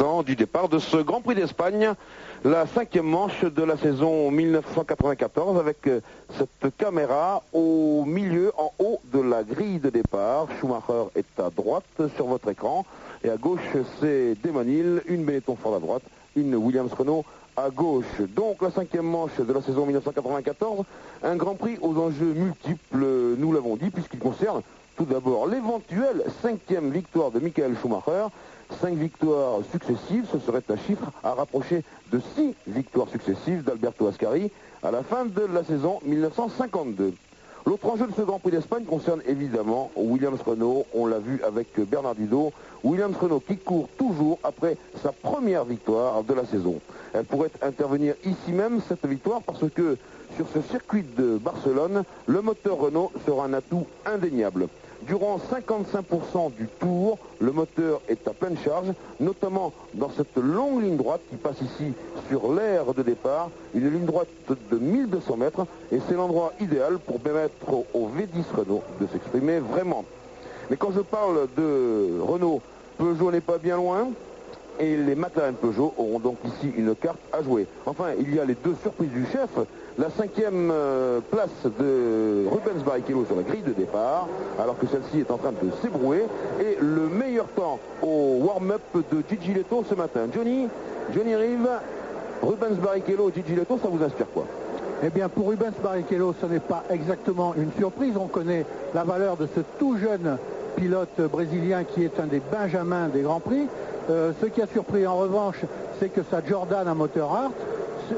l'instant du départ de ce Grand Prix d'Espagne, la 5e manche de la saison 1994 avec cette caméra au milieu, en haut de la grille de départ. Schumacher est à droite sur votre écran et à gauche c'est Damon Hill, une Benetton Ford à droite, une Williams Renault à gauche. Donc la 5e manche de la saison 1994, un Grand Prix aux enjeux multiples, nous l'avons dit, puisqu'il concerne tout d'abord l'éventuelle 5e victoire de Michael Schumacher. 5 victoires successives, ce serait un chiffre à rapprocher de 6 victoires successives d'Alberto Ascari à la fin de la saison 1952. L'autre enjeu de ce Grand Prix d'Espagne concerne évidemment Williams Renault, on l'a vu avec Bernard Didot. Williams Renault qui court toujours après sa première victoire de la saison. Elle pourrait intervenir ici même, cette victoire, parce que sur ce circuit de Barcelone, le moteur Renault sera un atout indéniable. Durant 55% du tour, le moteur est à pleine charge, notamment dans cette longue ligne droite qui passe ici sur l'aire de départ, une ligne droite de 1200 mètres, et c'est l'endroit idéal pour permettre au V10 Renault de s'exprimer vraiment. Mais quand je parle de Renault, Peugeot n'est pas bien loin, et les McLaren Peugeot auront donc ici une carte à jouer. Enfin, il y a les deux surprises du chef. La 5e place de Rubens Barrichello sur la grille de départ, alors que celle-ci est en train de s'ébrouer. Et le meilleur temps au warm-up de Gigi Leto ce matin. Johnny Rive, Rubens Barrichello, Gigi Leto, ça vous inspire quoi? Eh bien, pour Rubens Barrichello, ce n'est pas exactement une surprise. On connaît la valeur de ce tout jeune pilote brésilien qui est un des benjamins des Grands Prix. Ce qui a surpris en revanche, c'est que sa Jordan à moteur Hart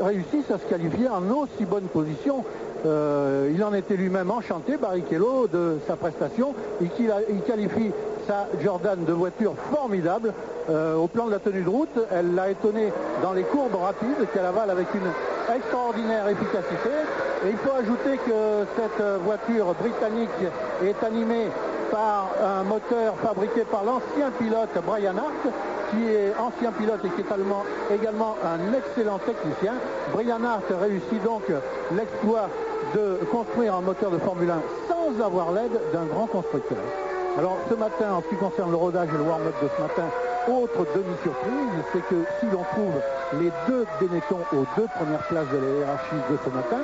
réussisse à se qualifier en aussi bonne position. Il en était lui-même enchanté, Barrichello, de sa prestation, et il qualifie sa Jordan de voiture formidable. Au plan de la tenue de route, elle l'a étonné dans les courbes rapides qu'elle avale avec une extraordinaire efficacité. Et il faut ajouter que cette voiture britannique est animée par un moteur fabriqué par l'ancien pilote Brian Hart, qui est ancien pilote et qui est également un excellent technicien. Brian Hart réussit donc l'exploit de construire un moteur de Formule 1 sans avoir l'aide d'un grand constructeur. Alors ce matin, en ce qui concerne le rodage et le warm-up de ce matin, autre demi-surprise, c'est que si l'on trouve les deux Benetton aux deux premières places de la hiérarchie de ce matin,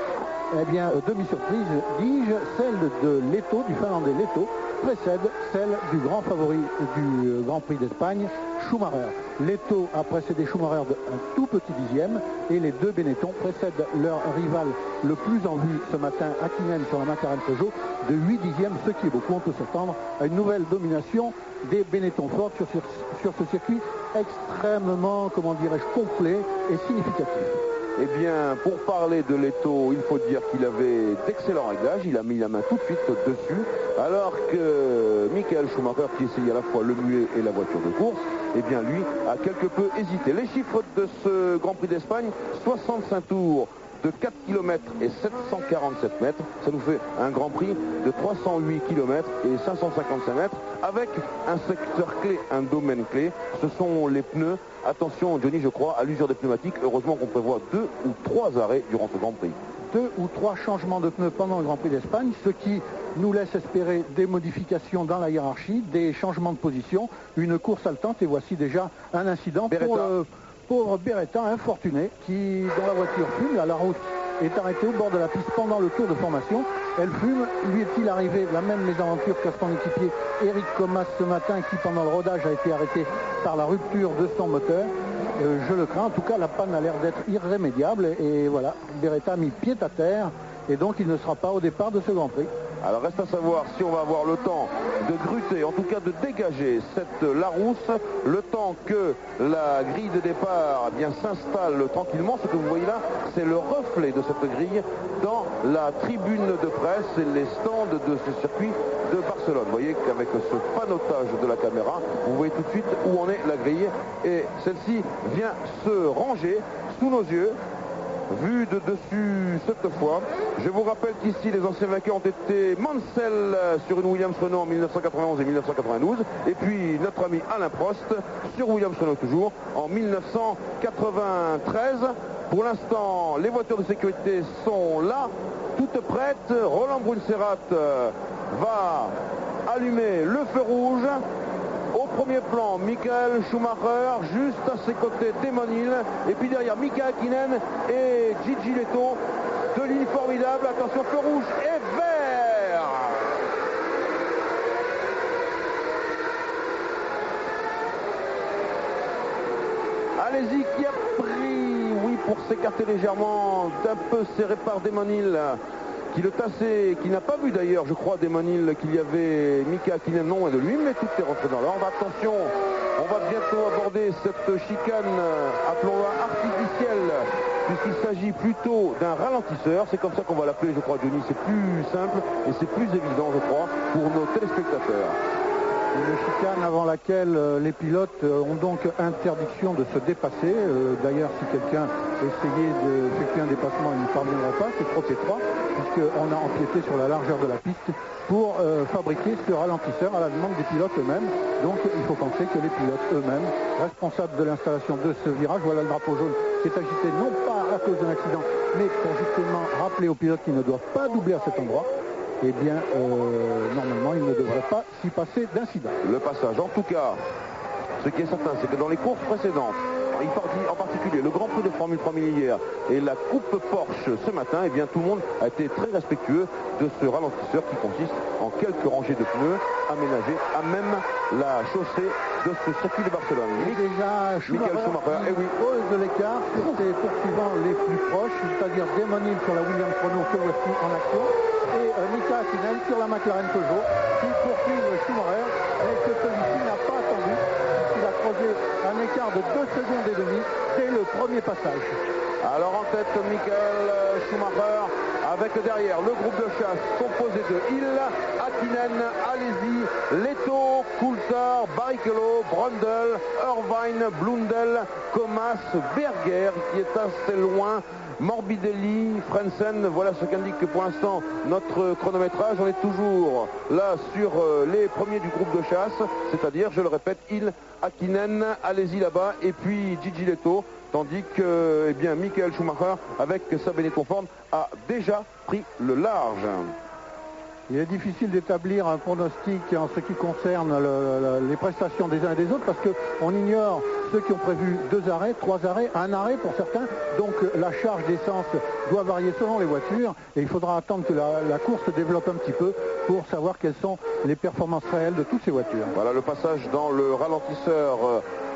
eh bien, demi-surprise, dis-je, celle de Leto, du Finlandais Leto, précède celle du grand favori du Grand Prix d'Espagne, Schumacher. Leto a précédé Schumacher d'un tout petit dixième et les deux Benetton précèdent leur rival le plus en vue ce matin, Hakkinen sur la McLaren Peugeot, de 8 dixièmes, ce qui est beaucoup. On peut s'attendre à une nouvelle domination des Benetton Ford sur ce circuit extrêmement, comment dirais-je, complet et significatif. Eh bien, pour parler de Leto, il faut dire qu'il avait d'excellents réglages. Il a mis la main tout de suite dessus. Alors que Michael Schumacher, qui essayait à la fois le muet et la voiture de course, eh bien, lui a quelque peu hésité. Les chiffres de ce Grand Prix d'Espagne, 65 tours de 4 km et 747 mètres. Ça nous fait un Grand Prix de 308 km et 555 mètres avec un secteur clé, un domaine clé. Ce sont les pneus. Attention, Johnny, je crois, à l'usure des pneumatiques. Heureusement qu'on prévoit 2 ou 3 arrêts durant ce Grand Prix. 2 ou 3 changements de pneus pendant le Grand Prix d'Espagne, ce qui nous laisse espérer des modifications dans la hiérarchie, des changements de position, une course haletante. Et voici déjà un incident pour le pauvre Beretta infortuné dont la voiture fume. La route est arrêtée au bord de la piste pendant le tour de formation. Elle fume. Lui est-il arrivé la même mésaventure qu'à son équipier Eric Comas ce matin, qui pendant le rodage a été arrêté par la rupture de son moteur? Je le crains. En tout cas, la panne a l'air d'être irrémédiable. Et voilà, Beretta a mis pied à terre. Et donc, il ne sera pas au départ de ce Grand Prix. Alors reste à savoir si on va avoir le temps de gruter, en tout cas de dégager cette Larousse, le temps que la grille de départ s'installe tranquillement. Ce que vous voyez là, c'est le reflet de cette grille dans la tribune de presse et les stands de ce circuit de Barcelone. Vous voyez qu'avec ce panotage de la caméra, vous voyez tout de suite où en est la grille, et celle-ci vient se ranger sous nos yeux. Vu de dessus cette fois. Je vous rappelle qu'ici les anciens vainqueurs ont été Mansell sur une Williams Renault en 1991 et 1992, et puis notre ami Alain Prost sur Williams Renault toujours en 1993. Pour l'instant, les voitures de sécurité sont là, toutes prêtes. Roland Brunserat va allumer le feu rouge au premier plan, Michael Schumacher, juste à ses côtés, Damon Hill, et puis derrière Mika Häkkinen et Gigi Leto. Deux lignes formidables, attention, feu rouge et vert. Allez-y qui a pris, oui, pour s'écarter légèrement, d'un peu serré par Damon Hill, qui le tassait, qui n'a pas vu d'ailleurs, je crois, Damon Hill, qu'il y avait Mika Häkkinen non loin de lui, mais tout est rentré dans l'ordre. Attention, on va bientôt aborder cette chicane, appelons-la artificielle, puisqu'il s'agit plutôt d'un ralentisseur. C'est comme ça qu'on va l'appeler, je crois, Johnny. C'est plus simple et c'est plus évident, je crois, pour nos téléspectateurs. Une chicane avant laquelle les pilotes ont donc interdiction de se dépasser. D'ailleurs, si quelqu'un essayait d'effectuer un dépassement, il ne parviendra pas, c'est trop étroit, puisqu'on a empiété sur la largeur de la piste pour fabriquer ce ralentisseur à la demande des pilotes eux-mêmes. Donc il faut penser que les pilotes eux-mêmes, responsables de l'installation de ce virage, voilà le drapeau jaune qui est agité non pas à cause d'un accident, mais pour justement rappeler aux pilotes qu'ils ne doivent pas doubler à cet endroit. Eh bien, normalement, il ne devrait pas s'y passer d'incident. Le passage, en tout cas, ce qui est certain, c'est que dans les courses précédentes, en particulier le Grand Prix de Formule 3000 hier et la Coupe Porsche ce matin, eh bien, tout le monde a été très respectueux de ce ralentisseur qui consiste en quelques rangées de pneus aménagées à même la chaussée de ce circuit de Barcelone. Déjà, Michael Schumacher, et oui, pose de l'écart sur ses poursuivants les plus proches, c'est-à-dire Damon Hill sur la Williams Renault que voici en action, et Mika Häkkinen sur la McLaren Peugeot qui poursuivent Schumacher, mais que celui-ci n'a pas attendu, puisqu'il a creusé un écart de 2 secondes et demie dès le premier passage. Alors en tête, Michael Schumacher, avec derrière le groupe de chasse composé de Hill, Häkkinen, Alesi, Leto, Coulthard, Barrichello, Brundle, Irvine, Blundell, Comas, Berger qui est assez loin, Morbidelli, Frentzen. Voilà ce qu'indique pour l'instant notre chronométrage. On est toujours là sur les premiers du groupe de chasse, c'est-à-dire, je le répète, Hill, Häkkinen, Alesi là-bas, et puis Gigi Leto. Tandis que, eh bien, Michael Schumacher, avec sa Benetton Ford, a déjà pris le large. Il est difficile d'établir un pronostic en ce qui concerne les prestations des uns et des autres, parce qu'on ignore ceux qui ont prévu 2 arrêts, 3 arrêts, 1 arrêt pour certains. Donc la charge d'essence doit varier selon les voitures, et il faudra attendre que la course se développe un petit peu pour savoir quelles sont les performances réelles de toutes ces voitures. Voilà le passage dans le ralentisseur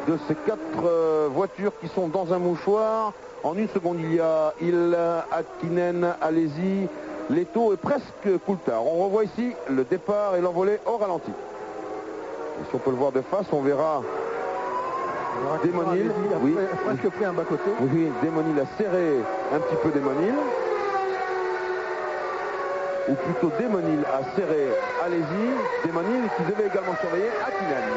de ces 4 voitures qui sont dans un mouchoir. En 1 seconde, il y a Hill, Häkkinen, Alesi, Leto et presque Coulthard. On revoit ici le départ et l'envolée au ralenti. Et si on peut le voir de face, on verra Damon Hill. Oui, presque pris un bas-côté. Oui, Damon Hill a serré un petit peu Damon Hill. Ou plutôt Damon Hill a serré Alesi. Damon Hill qui devait également surveiller Häkkinen.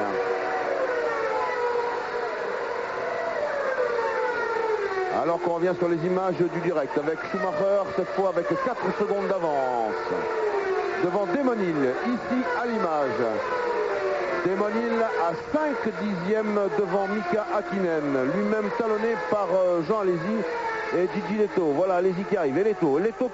Alors qu'on revient sur les images du direct avec Schumacher, cette fois avec 4 secondes d'avance devant Damon Hill, ici à l'image. Damon Hill à 5 dixièmes devant Mika Häkkinen, lui-même talonné par Jean Alesi et Gigi Leto. Voilà Alesi qui arrive, et Leto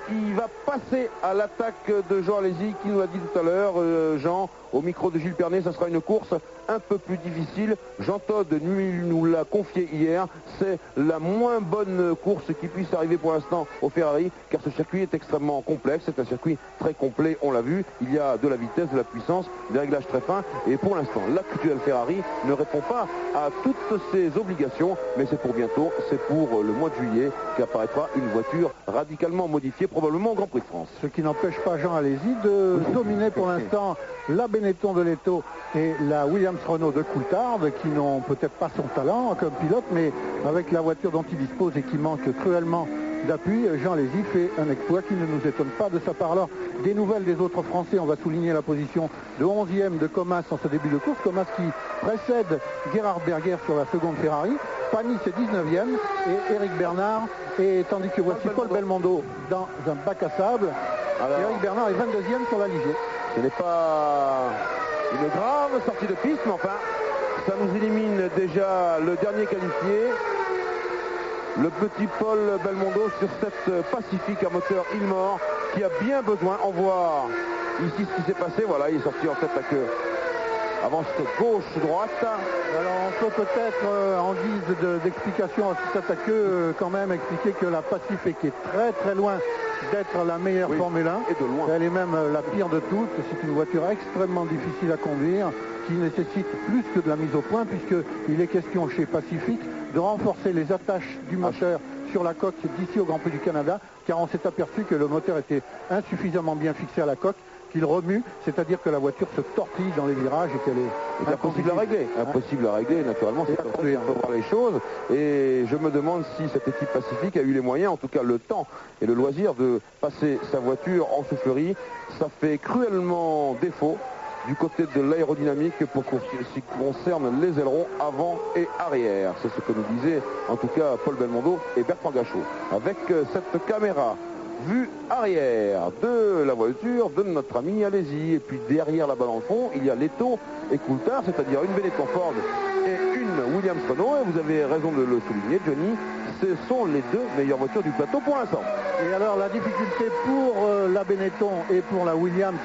qui va passer à l'attaque de Jean Alesi, qui nous a dit tout à l'heure, Jean, au micro de Gilles Pernet, ça sera une course un peu plus difficile. Jean Todt nous l'a confié hier, c'est la moins bonne course qui puisse arriver pour l'instant au Ferrari, car ce circuit est extrêmement complexe, c'est un circuit très complet, on l'a vu, il y a de la vitesse, de la puissance, des réglages très fins, et pour l'instant, l'actuel Ferrari ne répond pas à toutes ses obligations, mais c'est pour bientôt, c'est pour le mois de juillet qu'apparaîtra une voiture radicalement modifiée, probablement au Grand Prix de France. Ce qui n'empêche pas Jean Alesi de dominer pour l'instant la Benetton de Leto et la Williams Renault de Coulthard, qui n'ont peut-être pas son talent comme pilote, mais avec la voiture dont il dispose et qui manque cruellement d'appui, Jean Alesi fait un exploit qui ne nous étonne pas de sa part. Alors, des nouvelles des autres Français, on va souligner la position de 11e de Comas en ce début de course. Comas qui précède Gerhard Berger sur la seconde Ferrari. Panis est 19e et Eric Bernard, et tandis que voici Paul Belmondo dans un bac à sable. Alors, Eric Bernard est 22e sur la Ligier. Ce n'est pas une grave sortie de piste, mais enfin, ça nous élimine déjà le dernier qualifié. Le petit Paul Belmondo sur cette Pacifique à moteur Ilmor qui a bien besoin. On voit ici ce qui s'est passé. Voilà, il est sorti en tête à queue avance gauche-droite. Alors on peut peut-être en guise d'explication à cet attaqueux quand même expliquer que la Pacific est très très loin d'être la meilleure Formule 1. Et de loin. Elle est même la pire de toutes. C'est une voiture extrêmement difficile à conduire qui nécessite plus que de la mise au point puisqu'il est question chez Pacific de renforcer les attaches du moteur sur la coque d'ici au Grand Prix du Canada, car on s'est aperçu que le moteur était insuffisamment bien fixé à la coque, qu'il remue, c'est-à-dire que la voiture se tortille dans les virages et qu'elle est impossible à régler. Impossible à régler, naturellement, c'est comme ça qu'il faut voir les choses. Et je me demande si cette équipe Pacifique a eu les moyens, en tout cas le temps et le loisir de passer sa voiture en soufflerie. Ça fait cruellement défaut du côté de l'aérodynamique pour ce qui concerne les ailerons avant et arrière. C'est ce que nous disaient en tout cas Paul Belmondo et Bertrand Gachot. Avec cette caméra vue arrière de la voiture de notre ami Alesi. Et puis derrière la balle en fond, il y a Leto et Coulthard, c'est-à-dire une Benetton Ford et une Williams-Renault. Et vous avez raison de le souligner, Johnny, ce sont les deux meilleures voitures du plateau pour l'instant. Et alors la difficulté pour la Benetton et pour la Williams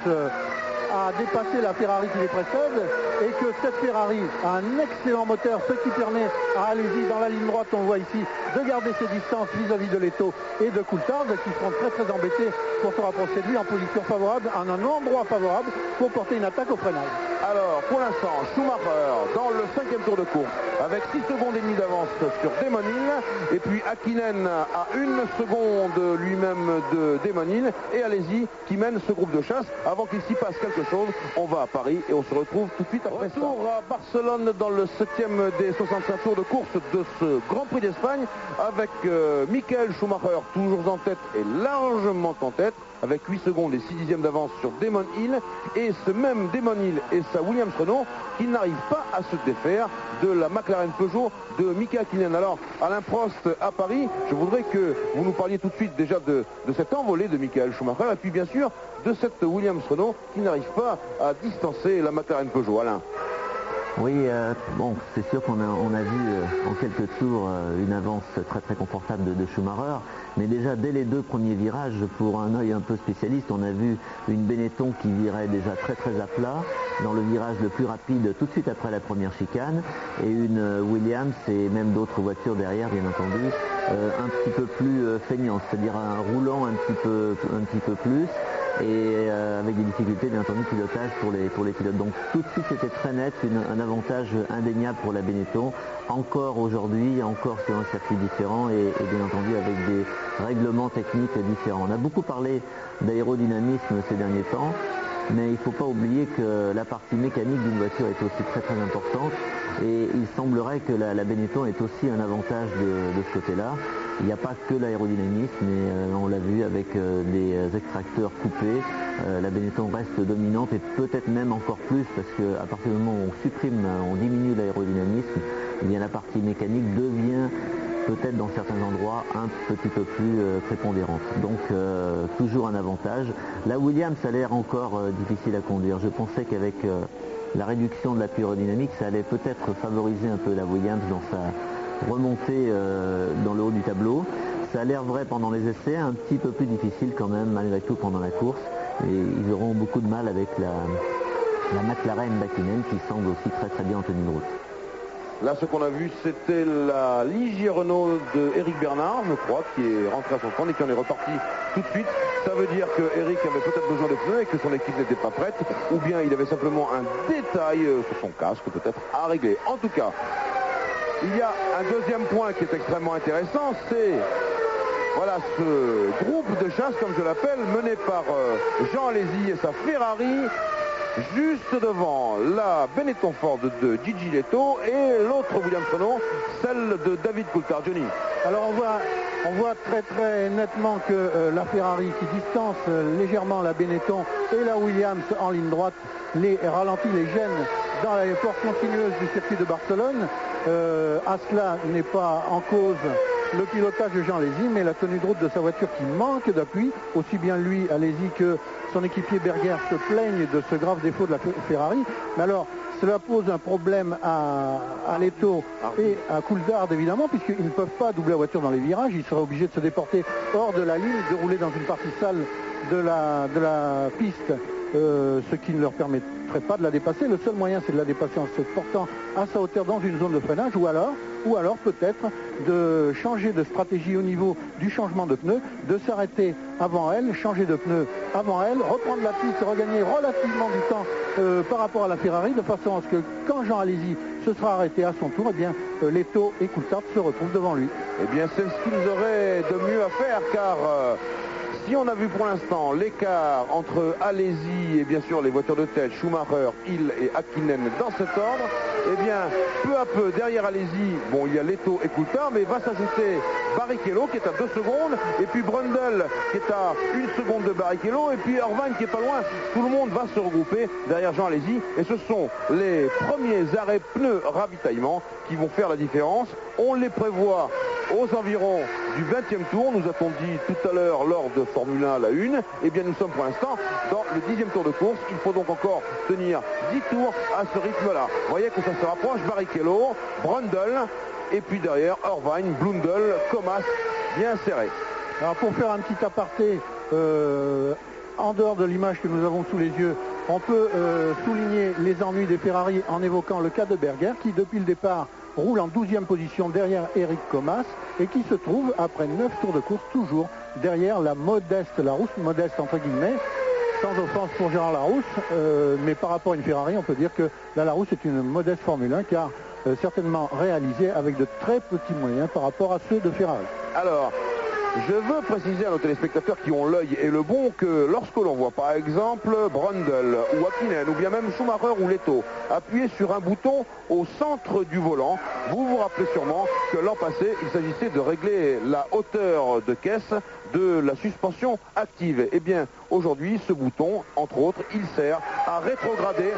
à dépasser la Ferrari qui les précède et que cette Ferrari a un excellent moteur, ce qui permet à Alesi dans la ligne droite, on voit ici, de garder ses distances vis-à-vis de Leto et de Coulthard qui seront très très embêtés pour se rapprocher de lui en position favorable, en un endroit favorable pour porter une attaque au freinage. Alors pour l'instant, Schumacher dans le 5e tour de course avec 6 secondes et demie d'avance sur Damon Hill, et puis Hakkinen à 1 seconde lui-même de Damon Hill, et Alesi qui mène ce groupe de chasse. Avant qu'il s'y passe quelque chose, on va à Paris et on se retrouve tout de suite après ça. Retour à Barcelone dans le 7e des 65 tours de course de ce Grand Prix d'Espagne avec Michael Schumacher toujours en tête et largement en tête avec 8 secondes et 6 dixièmes d'avance sur Damon Hill, et ce même Damon Hill et sa Williams-Renault qui n'arrivent pas à se défaire de la McLaren Peugeot de Mika Hakkinen. Alors Alain Prost à Paris, je voudrais que vous nous parliez tout de suite déjà de cette envolée de Michael Schumacher et puis bien sûr de cette Williams-Renault qui n'arrive pas à distancer la McLaren Peugeot. Alain. Oui, bon, c'est sûr qu'on a vu en quelques tours une avance très très confortable de Schumacher, mais déjà dès les 2 premiers virages, pour un œil un peu spécialiste, on a vu une Benetton qui virait déjà très très à plat dans le virage le plus rapide tout de suite après la première chicane, et une Williams et même d'autres voitures derrière bien entendu un petit peu plus feignante, c'est-à-dire un roulant un petit peu plus, et avec des difficultés bien entendu de pilotage pour les pilotes. Donc tout de suite c'était très net, un avantage indéniable pour la Benetton, encore aujourd'hui, encore sur un circuit différent et bien entendu avec des règlements techniques différents. On a beaucoup parlé d'aérodynamisme ces derniers temps, mais il ne faut pas oublier que la partie mécanique d'une voiture est aussi très très importante, et il semblerait que la Benetton ait aussi un avantage de ce côté-là. Il n'y a pas que l'aérodynamisme, mais on l'a vu avec des extracteurs coupés. La Benetton reste dominante et peut-être même encore plus, parce qu'à partir du moment où on diminue l'aérodynamisme, eh bien la partie mécanique devient peut-être dans certains endroits un petit peu plus prépondérante. Donc toujours un avantage. La Williams a l'air encore difficile à conduire. Je pensais qu'avec la réduction de l'appui aérodynamique, ça allait peut-être favoriser un peu la Williams dans sa remontée dans le haut du tableau. Ça a l'air vrai pendant les essais, un petit peu plus difficile quand même malgré tout pendant la course. Et ils auront beaucoup de mal avec la McLaren d'Hakkinen qui semble aussi très très bien en tenue de route. Là, ce qu'on a vu, c'était la Ligier Renault de Eric Bernard, je crois, qui est rentré à son stand et qui en est reparti tout de suite. Ça veut dire que Eric avait peut-être besoin de pneus et que son équipe n'était pas prête, ou bien il avait simplement un détail sur son casque peut-être à régler. En tout cas, il y a un deuxième point qui est extrêmement intéressant, c'est voilà ce groupe de chasse, comme je l'appelle, mené par Jean Alesi et sa Ferrari, juste devant la Benetton Ford de Gigi Leto et l'autre Williams-Renault, celle de David Coulthard. Johnny. Alors on voit très très nettement que la Ferrari qui distance légèrement la Benetton et la Williams en ligne droite les ralentit, les gêne dans la force continueuse du circuit de Barcelone. À cela n'est pas en cause le pilotage de Jean Alesi, mais la tenue de route de sa voiture qui manque d'appui. Aussi bien lui, Alesi, que son équipier Berger se plaignent de ce grave défaut de la Ferrari. Mais alors, cela pose un problème à Leto et à Coulthard évidemment, puisqu'ils ne peuvent pas doubler la voiture dans les virages. Ils seraient obligés de se déporter hors de la ligne, de rouler dans une partie sale de la piste, ce qui ne leur permet n'accepterait pas de la dépasser. Le seul moyen, c'est de la dépasser en se portant à sa hauteur dans une zone de freinage, ou alors peut-être de changer de stratégie au niveau du changement de pneus, de s'arrêter avant elle, changer de pneu avant elle, reprendre la piste, regagner relativement du temps par rapport à la Ferrari, de façon à ce que quand Jean Alesi se sera arrêté à son tour, eh bien, Leto et Coulthard se retrouvent devant lui. Eh bien, c'est ce qu'ils auraient de mieux à faire, car si on a vu pour l'instant l'écart entre Alesi et bien sûr les voitures de tête, Schumacher, Hill et Häkkinen dans cet ordre, eh bien, peu à peu, derrière Alesi, bon, il y a Leto et Coulthard, mais va s'ajouter Barrichello qui est à 2 secondes, et puis Brundle qui est à 1 seconde de Barrichello, et puis Irvine qui est pas loin. Tout le monde va se regrouper derrière Jean Alesi, et ce sont les premiers arrêts pneus ravitaillement qui vont faire la différence. On les prévoit aux environs du 20e tour, nous a-t-on dit tout à l'heure lors de Formule 1 à la 1. Eh bien, nous sommes pour l'instant dans le 10e tour de course. Il faut donc encore tenir 10 tours à ce rythme-là. Vous voyez que ça se rapproche. Barrichello, Brundle, et puis derrière Irvine, Blundell, Comas, bien serré. Alors pour faire un petit aparté, en dehors de l'image que nous avons sous les yeux, on peut souligner les ennuis des Ferrari en évoquant le cas de Berger qui depuis le départ roule en 12e position derrière Eric Comas et qui se trouve après 9 tours de course toujours derrière la Larousse modeste entre guillemets, sans offense pour Gérard Larousse, mais par rapport à une Ferrari on peut dire que la Larousse est une modeste Formule 1 car certainement réalisée avec de très petits moyens par rapport à ceux de Ferrari. Alors, je veux préciser à nos téléspectateurs qui ont l'œil et le bon que lorsque l'on voit par exemple Brundle ou Häkkinen ou bien même Schumacher ou Leto appuyer sur un bouton au centre du volant, vous vous rappelez sûrement que l'an passé il s'agissait de régler la hauteur de caisse de la suspension active. Eh bien aujourd'hui ce bouton, entre autres, il sert à rétrograder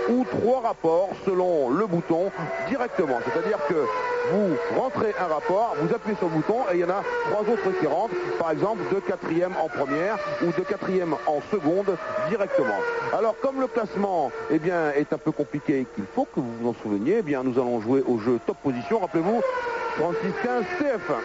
2 ou 3 rapports selon le bouton directement. C'est-à-dire que vous rentrez un rapport, vous appuyez sur le bouton et il y en a 3 autres qui rentrent, par exemple de 4e en première ou de 4e en seconde directement. Alors comme le classement eh bien, est un peu compliqué et qu'il faut que vous vous en souveniez, eh bien, nous allons jouer au jeu top position. Rappelez-vous, 36-15 TF1.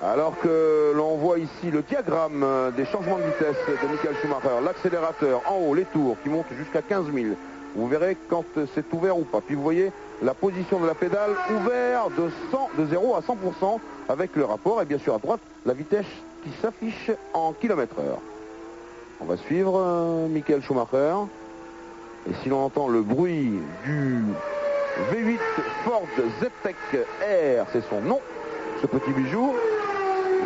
Alors que l'on voit ici le diagramme des changements de vitesse de Michael Schumacher, l'accélérateur en haut, les tours qui montent jusqu'à 15 000. Vous verrez quand c'est ouvert ou pas. Puis vous voyez la position de la pédale ouvert de 0 à 100% avec le rapport. Et bien sûr à droite, la vitesse qui s'affiche en km/h. On va suivre Michael Schumacher. Et si l'on entend le bruit du V8 Ford Z-Tech R, c'est son nom, ce petit bijou,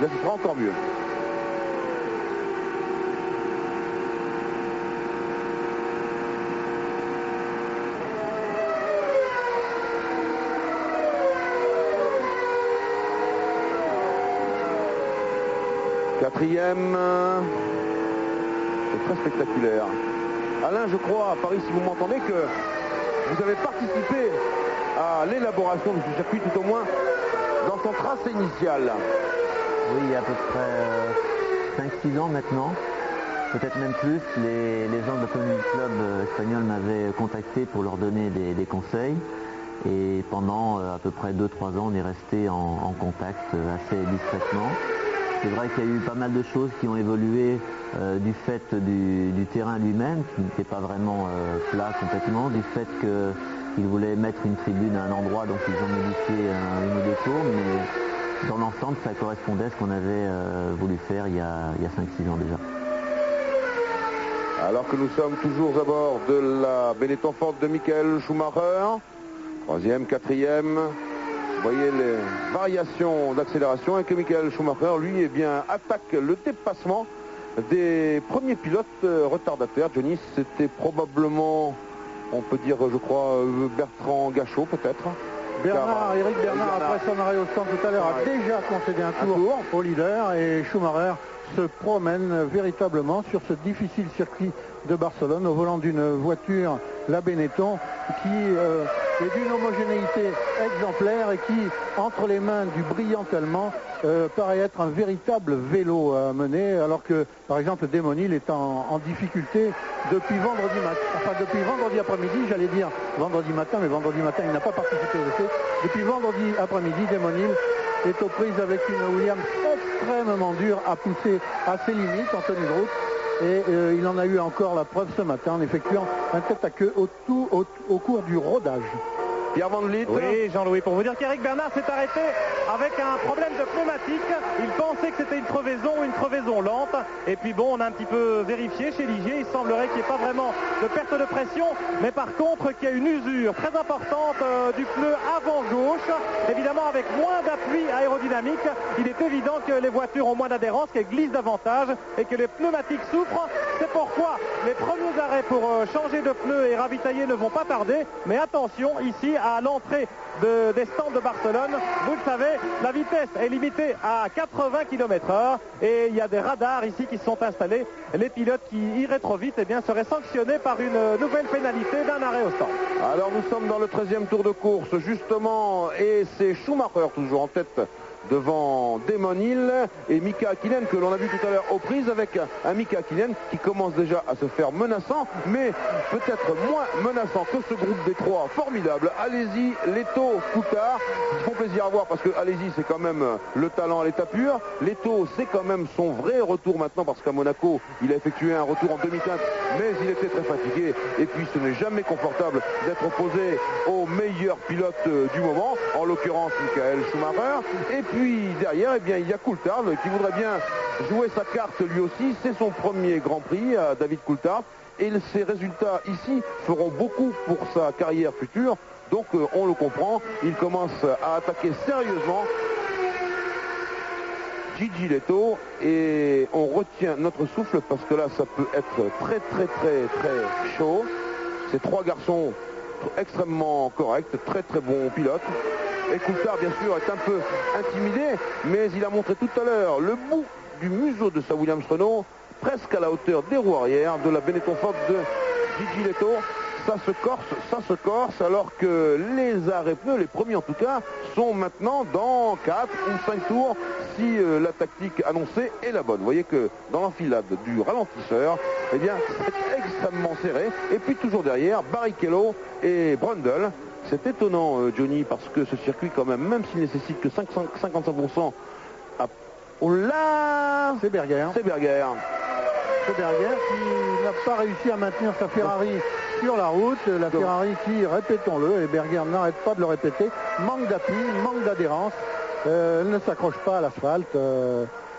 là ce sera encore mieux. Quatrième, c'est très spectaculaire. Alain, je crois, à Paris, si vous m'entendez, que vous avez participé à l'élaboration de ce circuit, tout au moins dans son tracé initial. Oui, il y a à peu près 5-6 ans maintenant, peut-être même plus. Les gens de l'Automobile Club espagnol m'avaient contacté pour leur donner des conseils. Et pendant à peu près 2-3 ans, on est resté en contact assez discrètement. C'est vrai qu'il y a eu pas mal de choses qui ont évolué du fait du terrain lui-même, qui n'était pas vraiment plat complètement, du fait qu'ils voulaient mettre une tribune à un endroit, donc ils ont modifié une ou deux tours, mais dans l'ensemble, ça correspondait à ce qu'on avait voulu faire il y a 5-6 ans déjà. Alors que nous sommes toujours à bord de la Benetton Ford de Michael Schumacher, 3e, 4e, vous voyez les variations d'accélération et que Michael Schumacher, lui, eh bien, attaque le dépassement des premiers pilotes retardataires. Johnny, c'était probablement, on peut dire, je crois, Bertrand Gachot, peut-être. Eric Bernard, après son arrêt au stand tout à l'heure, a déjà concédé un tour au leader et Schumacher se promène véritablement sur ce difficile circuit de Barcelone, au volant d'une voiture, la Benetton, qui est d'une homogénéité exemplaire et qui, entre les mains du brillant Allemand, paraît être un véritable vélo à mener, alors que, par exemple, Damon Hill est en difficulté depuis vendredi matin, enfin depuis vendredi après-midi, j'allais dire vendredi matin, mais vendredi matin il n'a pas participé au essai. Depuis vendredi après-midi, Damon Hill est aux prises avec une Williams extrêmement dure à pousser à ses limites en tenue de route. Et il en a eu encore la preuve ce matin en effectuant un tête-à-queue au cours du rodage. Pierre Van Vliet. Oui, Jean-Louis, pour vous dire qu'Éric Bernard s'est arrêté avec un problème de pneumatique. Il pensait que c'était une crevaison lente. Et puis bon, on a un petit peu vérifié chez Ligier. Il semblerait qu'il n'y ait pas vraiment de perte de pression. Mais par contre, qu'il y a une usure très importante du pneu avant gauche. Évidemment, avec moins d'appui aérodynamique, il est évident que les voitures ont moins d'adhérence, qu'elles glissent davantage et que les pneumatiques souffrent. C'est pourquoi les premiers arrêts pour changer de pneus et ravitailler ne vont pas tarder. Mais attention, ici, à l'entrée des stands de Barcelone, vous le savez, la vitesse est limitée à 80 km/h et il y a des radars ici qui sont installés. Les pilotes qui iraient trop vite seraient sanctionnés par une nouvelle pénalité d'un arrêt au stand. Alors nous sommes dans le 13e tour de course justement et c'est Schumacher toujours en tête devant Damon Hill et Mika Häkkinen que l'on a vu tout à l'heure aux prises avec un Mika Häkkinen qui commence déjà à se faire menaçant, mais peut-être moins menaçant que ce groupe des trois formidable. Alesi, Leto, Coulthard, ils font plaisir à voir parce que Alesi c'est quand même le talent à l'état pur. Leto c'est quand même son vrai retour maintenant parce qu'à Monaco il a effectué un retour en demi-teinte mais il était très fatigué et puis ce n'est jamais confortable d'être opposé au meilleur pilote du moment, en l'occurrence Michael Schumacher. Et puis derrière, il y a Coulthard qui voudrait bien jouer sa carte lui aussi. C'est son premier Grand Prix à David Coulthard. Et ses résultats ici feront beaucoup pour sa carrière future. Donc on le comprend, il commence à attaquer sérieusement Gigi Leto. Et on retient notre souffle parce que là, ça peut être très très très très chaud. Ces trois garçons extrêmement corrects, très très bons pilotes. Et Coulthard, bien sûr, est un peu intimidé, mais il a montré tout à l'heure le bout du museau de sa Williams Renault, presque à la hauteur des roues arrière de la Benetton Ford de Gigi Leto. Ça se corse, alors que les arrêts pneus, les premiers en tout cas, sont maintenant dans 4 ou 5 tours, si la tactique annoncée est la bonne. Vous voyez que dans l'enfilade du ralentisseur, c'est extrêmement serré. Et puis toujours derrière, Barrichello et Brundle. C'est étonnant, Johnny, parce que ce circuit, quand même s'il nécessite que 55%, oh là, c'est Berger. C'est Berger. C'est Berger qui n'a pas réussi à maintenir sa Ferrari sur la route. La Ferrari qui, répétons-le, et Berger n'arrête pas de le répéter, manque d'appui, manque d'adhérence. Elle ne s'accroche pas à l'asphalte.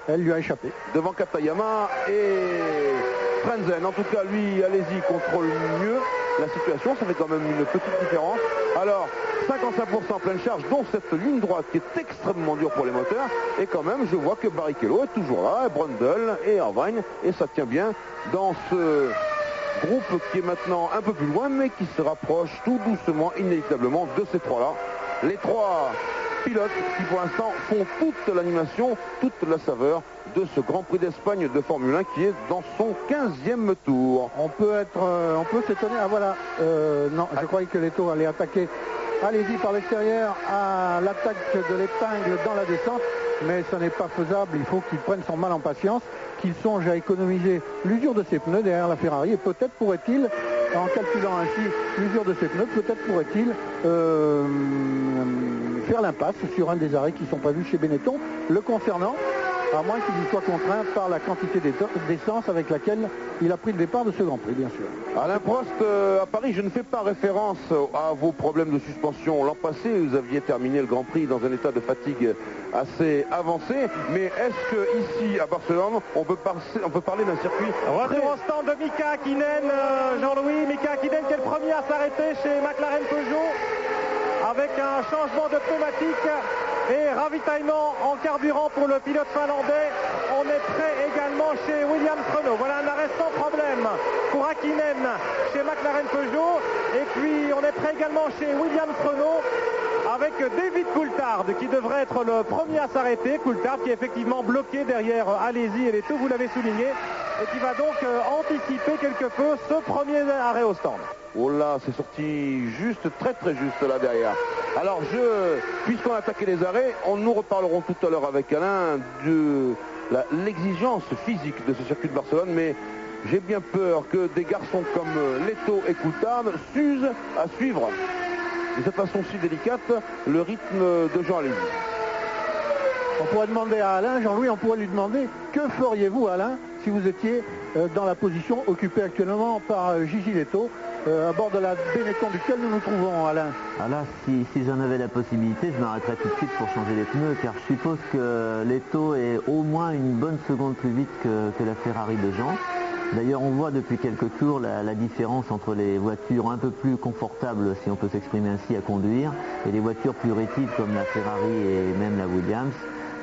Elle lui a échappé. Devant Katayama et Frenzen. En tout cas, lui, allez-y, contrôle mieux la situation. Ça fait quand même une petite différence. Alors, 55% pleine charge, dont cette ligne droite qui est extrêmement dure pour les moteurs. Et quand même, je vois que Barrichello est toujours là, Brundle et Irvine. Et ça tient bien dans ce groupe qui est maintenant un peu plus loin, mais qui se rapproche tout doucement, inévitablement, de ces trois-là. Les trois pilotes qui pour l'instant font toute l'animation, toute la saveur de ce Grand Prix d'Espagne de Formule 1 qui est dans son 15e tour. On peut s'étonner. Ah voilà, non, je croyais que Leto allait attaquer. Allez-y par l'extérieur à l'attaque de l'épingle dans la descente, mais ce n'est pas faisable. Il faut qu'il prenne son mal en patience, qu'il songe à économiser l'usure de ses pneus derrière la Ferrari et peut-être pourrait-il, en calculant ainsi l'usure de ses pneus, peut-être pourrait-il faire l'impasse sur un des arrêts qui sont prévus chez Benetton, le concernant, à moins qu'il soit contraint par la quantité d'essence avec laquelle il a pris le départ de ce Grand Prix, bien sûr. Alain Prost, à Paris, je ne fais pas référence à vos problèmes de suspension. L'an passé, vous aviez terminé le Grand Prix dans un état de fatigue assez avancé, mais est-ce que ici, à Barcelone, on peut parler d'un circuit Retour au stand de Mika Häkkinen, Jean-Louis. Mika Häkkinen qui est le premier à s'arrêter chez McLaren Peugeot avec un changement de pneumatique et ravitaillement en carburant pour le pilote finlandais. On est prêt également chez Williams Renault. Voilà un arrêt sans problème pour Häkkinen chez McLaren Peugeot. Et puis on est prêt également chez Williams Renault avec David Coulthard qui devrait être le premier à s'arrêter. Coulthard qui est effectivement bloqué derrière Alesi et Leto, vous l'avez souligné. et qui va donc anticiper quelque peu ce premier arrêt au stand. Oh là, c'est sorti juste, très juste là derrière. Alors puisqu'on a attaqué les arrêts, nous reparlerons tout à l'heure avec Alain de l'exigence physique de ce circuit de Barcelone, mais j'ai bien peur que des garçons comme Leto et Coulthard s'usent à suivre de cette façon si délicate le rythme de Jean Alési. On pourrait demander à Alain, Jean-Louis, on pourrait lui demander que feriez-vous, Alain, si vous étiez dans la position occupée actuellement par Gigi Leto, à bord de la Benetton duquel nous nous trouvons, Alain. Ah là, si j'en avais la possibilité, je m'arrêterais tout de suite pour changer les pneus, car je suppose que Leto est au moins une bonne seconde plus vite que la Ferrari de Jean. D'ailleurs, on voit depuis quelques tours la différence entre les voitures un peu plus confortables, si on peut s'exprimer ainsi, à conduire, et les voitures plus rétives comme la Ferrari et même la Williams.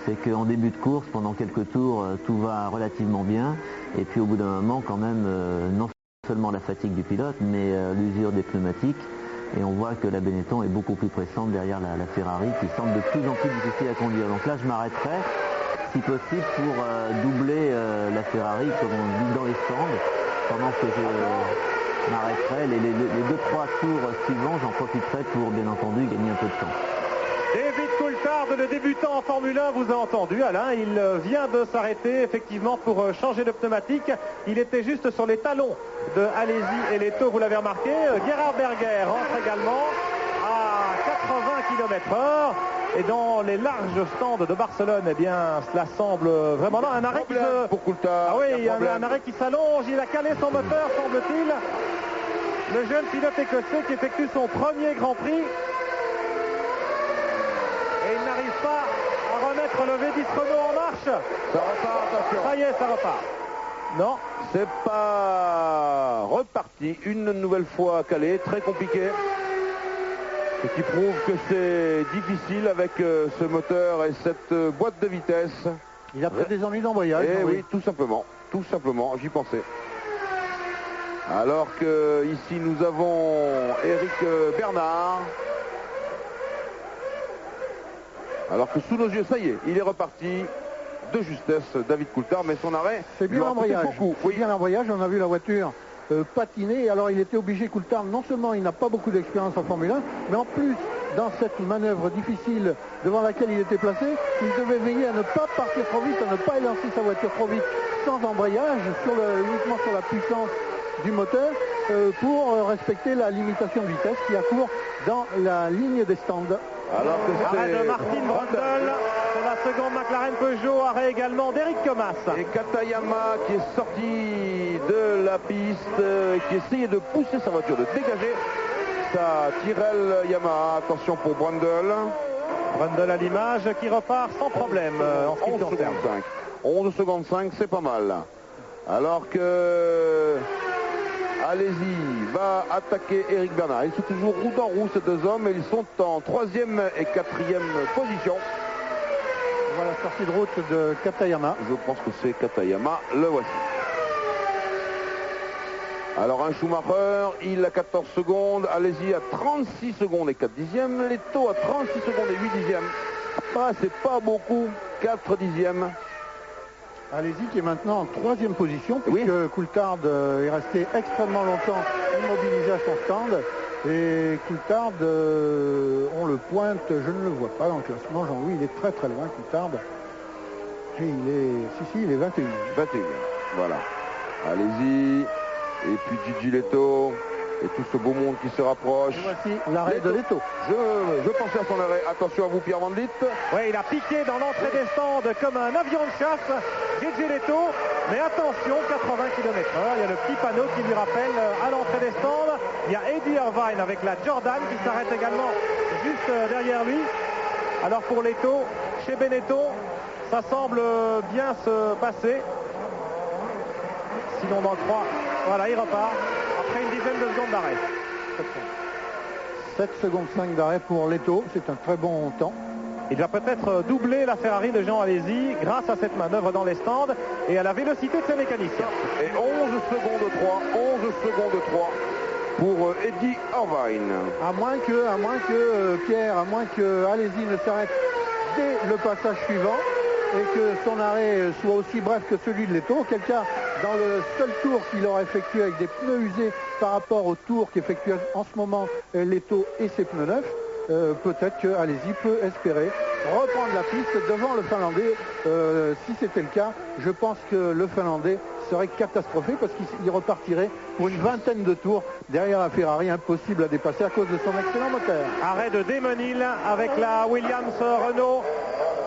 C'est qu'en début de course, pendant quelques tours, tout va relativement bien. Et puis au bout d'un moment, quand même, non seulement la fatigue du pilote, mais l'usure des pneumatiques. Et on voit que la Benetton est beaucoup plus pressante derrière la Ferrari, qui semble de plus en plus difficile à conduire. Donc là, je m'arrêterai, si possible, pour doubler la Ferrari, comme on dit dans les stands, pendant que je m'arrêterai. Les 2-3 tours suivants, j'en profiterai pour, bien entendu, gagner un peu de temps. David Coulthard, le débutant en Formule 1, vous a entendu, Alain, il vient de s'arrêter effectivement pour changer de pneumatique. Il était juste sur les talons de Alési et Leto, vous l'avez remarqué. Gerhard Berger rentre également à 80 km/h. Et dans les larges stands de Barcelone, eh bien, cela semble vraiment là. Un arrêt pour Coulthard. Ah oui, un arrêt qui s'allonge. Il a calé son moteur, semble-t-il. Le jeune pilote écossais qui effectue son premier Grand Prix. Et il n'arrive pas à remettre le V10 Renault en marche. Ça repart, attention. Ça y est, ça repart. Non, c'est pas reparti. Une nouvelle fois calé, très compliqué. Ce qui prouve que c'est difficile avec ce moteur et cette boîte de vitesse. Il a peut-être des ennuis d'embrayage. Oui, tout simplement, j'y pensais. Alors que ici nous avons Eric Bernard. Alors que sous nos yeux, ça y est, il est reparti de justesse, David Coulthard, mais son arrêt... C'est bien l'embrayage. Oui, bien l'embrayage, on a vu la voiture patiner. Alors il était obligé, Coulthard, non seulement il n'a pas beaucoup d'expérience en Formule 1, mais en plus, dans cette manœuvre difficile devant laquelle il était placé, il devait veiller à ne pas partir trop vite, à ne pas élancer sa voiture trop vite sans embrayage, uniquement sur la puissance du moteur, pour respecter la limitation de vitesse qui accourt dans la ligne des stands. Alors que arrêt de Martin Brundle sur la seconde McLaren Peugeot, arrêt également d'Eric Comas. Et Katayama qui est sorti de la piste, qui essayait de pousser sa voiture, de dégager sa Tyrrell Yamaha. Attention pour Brundle. Brundle à l'image qui repart sans problème en ce qui concerne. 11 secondes 5, c'est pas mal. Alors que Alési va attaquer Eric Bernard. Ils sont toujours roue dans roue, ces deux hommes, et ils sont en 3e et 4e position. Voilà la sortie de route de Katayama. Je pense que c'est Katayama, le voici. Alors un Schumacher, il a 14 secondes, Alési à 36 secondes et 4 dixièmes, Leto à 36 secondes et 8 dixièmes. Ah, c'est pas beaucoup, 4 dixièmes. Alési qui est maintenant en 3e position, puisque Coulthard est resté extrêmement longtemps immobilisé à son stand. Et Coulthard, on le pointe, je ne le vois pas dans le classement. Jean-Louis, il est très très loin, Coulthard. Et il est 21. 21, voilà. Alési, et puis Gigi Leto, et tout ce beau monde qui se rapproche. Et voici l'arrêt de Leto. Je pensais à son arrêt. Attention à vous, Pierre Van Vliet. Oui, il a piqué dans l'entrée des stands comme un avion de chasse, Gigi Leto. Mais attention, 80 km/h. Il y a le petit panneau qui lui rappelle à l'entrée des stands. Il y a Eddie Irvine avec la Jordan qui s'arrête également juste derrière lui. Alors pour Leto, chez Benetton, ça semble bien se passer. Sinon dans le 3, voilà, il repart après une dizaine de secondes d'arrêt. 7 secondes 5 d'arrêt pour Leto, c'est un très bon temps. Il va peut-être doubler la Ferrari de Jean Alési grâce à cette manœuvre dans les stands et à la vélocité de ses mécaniciens. Et 11 secondes 3, 11 secondes 3 pour Eddie Irvine. À moins que Pierre, à moins que Alési ne s'arrête dès le passage suivant, et que son arrêt soit aussi bref que celui de Leto, auquel cas, dans le seul tour qu'il aura effectué avec des pneus usés par rapport au tour qu'effectue en ce moment Leto et ses pneus neufs, peut-être que Alesi peut espérer reprendre la piste devant le Finlandais. Si c'était le cas, je pense que le Finlandais serait catastrophé parce qu'il repartirait pour une vingtaine de tours derrière la Ferrari, impossible à dépasser à cause de son excellent moteur. Arrêt de Damon Hill avec la Williams Renault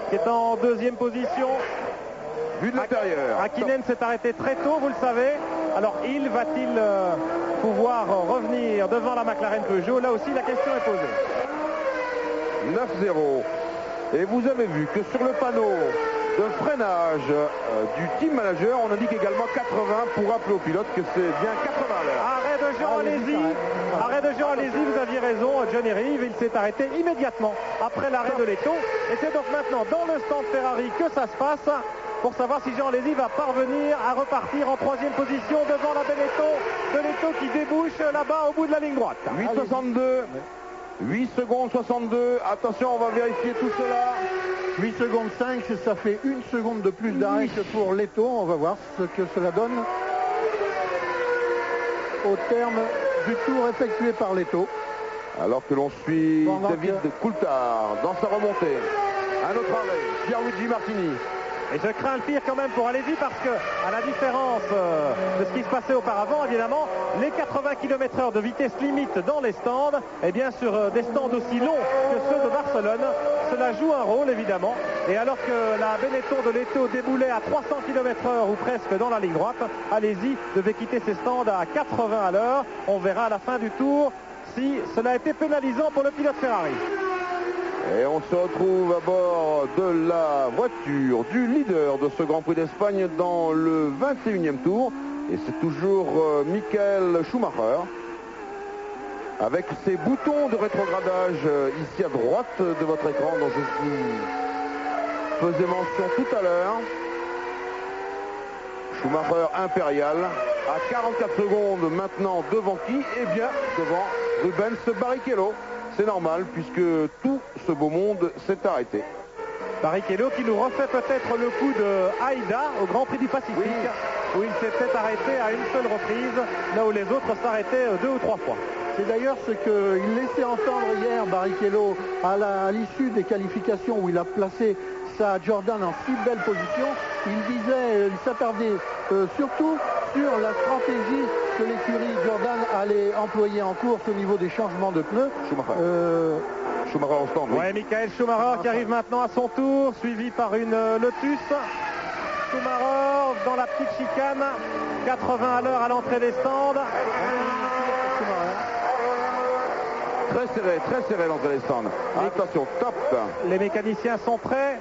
qui est en deuxième position. Vue de l'intérieur. Hakkinen s'est arrêté très tôt, vous le savez. Alors Hill va-t-il pouvoir revenir devant la McLaren Peugeot? Là aussi la question est posée. 9-0. Et vous avez vu que sur le panneau de freinage du team manager, on indique également 80 pour rappeler au pilote que c'est bien 80 à l'heure. Arrêt de Jean Alesi. Arrêt de Jean Alesi, vous aviez raison, Johnny Reeve, il s'est arrêté immédiatement après l'arrêt de Leto. Et c'est donc maintenant dans le stand Ferrari que ça se passe pour savoir si Jean Alesi va parvenir à repartir en troisième position devant la Benetton de Leto qui débouche là-bas au bout de la ligne droite. 8,62. 8 secondes 62. Attention, on va vérifier tout cela. 8 secondes 5, ça fait 1 seconde de plus d'arrêt que pour Leto. On va voir ce que cela donne au terme du tour effectué par Leto. Alors que l'on suit David Coulthard dans sa remontée. Un autre arrêt, Pierluigi Martini. Et je crains le pire quand même pour Alesi parce que, à la différence de ce qui se passait auparavant, évidemment, les 80 km/h de vitesse limite dans les stands, et bien sur des stands aussi longs que ceux de Barcelone, cela joue un rôle évidemment. Et alors que la Benetton de Leto déboulait à 300 km/h ou presque dans la ligne droite, Alesi devait quitter ses stands à 80 à l'heure. On verra à la fin du tour si cela a été pénalisant pour le pilote Ferrari. Et on se retrouve à bord de la voiture du leader de ce Grand Prix d'Espagne dans le 21e tour. Et c'est toujours Michael Schumacher avec ses boutons de rétrogradage ici à droite de votre écran dont je vous faisais mention tout à l'heure. Schumacher impérial à 44 secondes maintenant devant qui? Eh bien devant Rubens Barrichello. C'est normal puisque tout ce beau monde s'est arrêté. Barrichello qui nous refait peut-être le coup de Haïda au Grand Prix du Pacifique, où il s'était arrêté à une seule reprise, là où les autres s'arrêtaient 2 ou 3 fois. C'est d'ailleurs ce qu'il laissait entendre hier, Barrichello, à l'issue des qualifications où il a placé sa Jordan en si belle position. Il disait, il s'attardait surtout sur la stratégie que l'écurie Jordan allait employer en course au niveau des changements de pneus. Schumacher en stand. Oui, Michael Schumacher qui arrive maintenant à son tour, suivi par une Lotus. Schumacher dans la petite chicane, 80 à l'heure à l'entrée des stands. Très serré l'entrée des stands. Attention, top. Les mécaniciens sont prêts.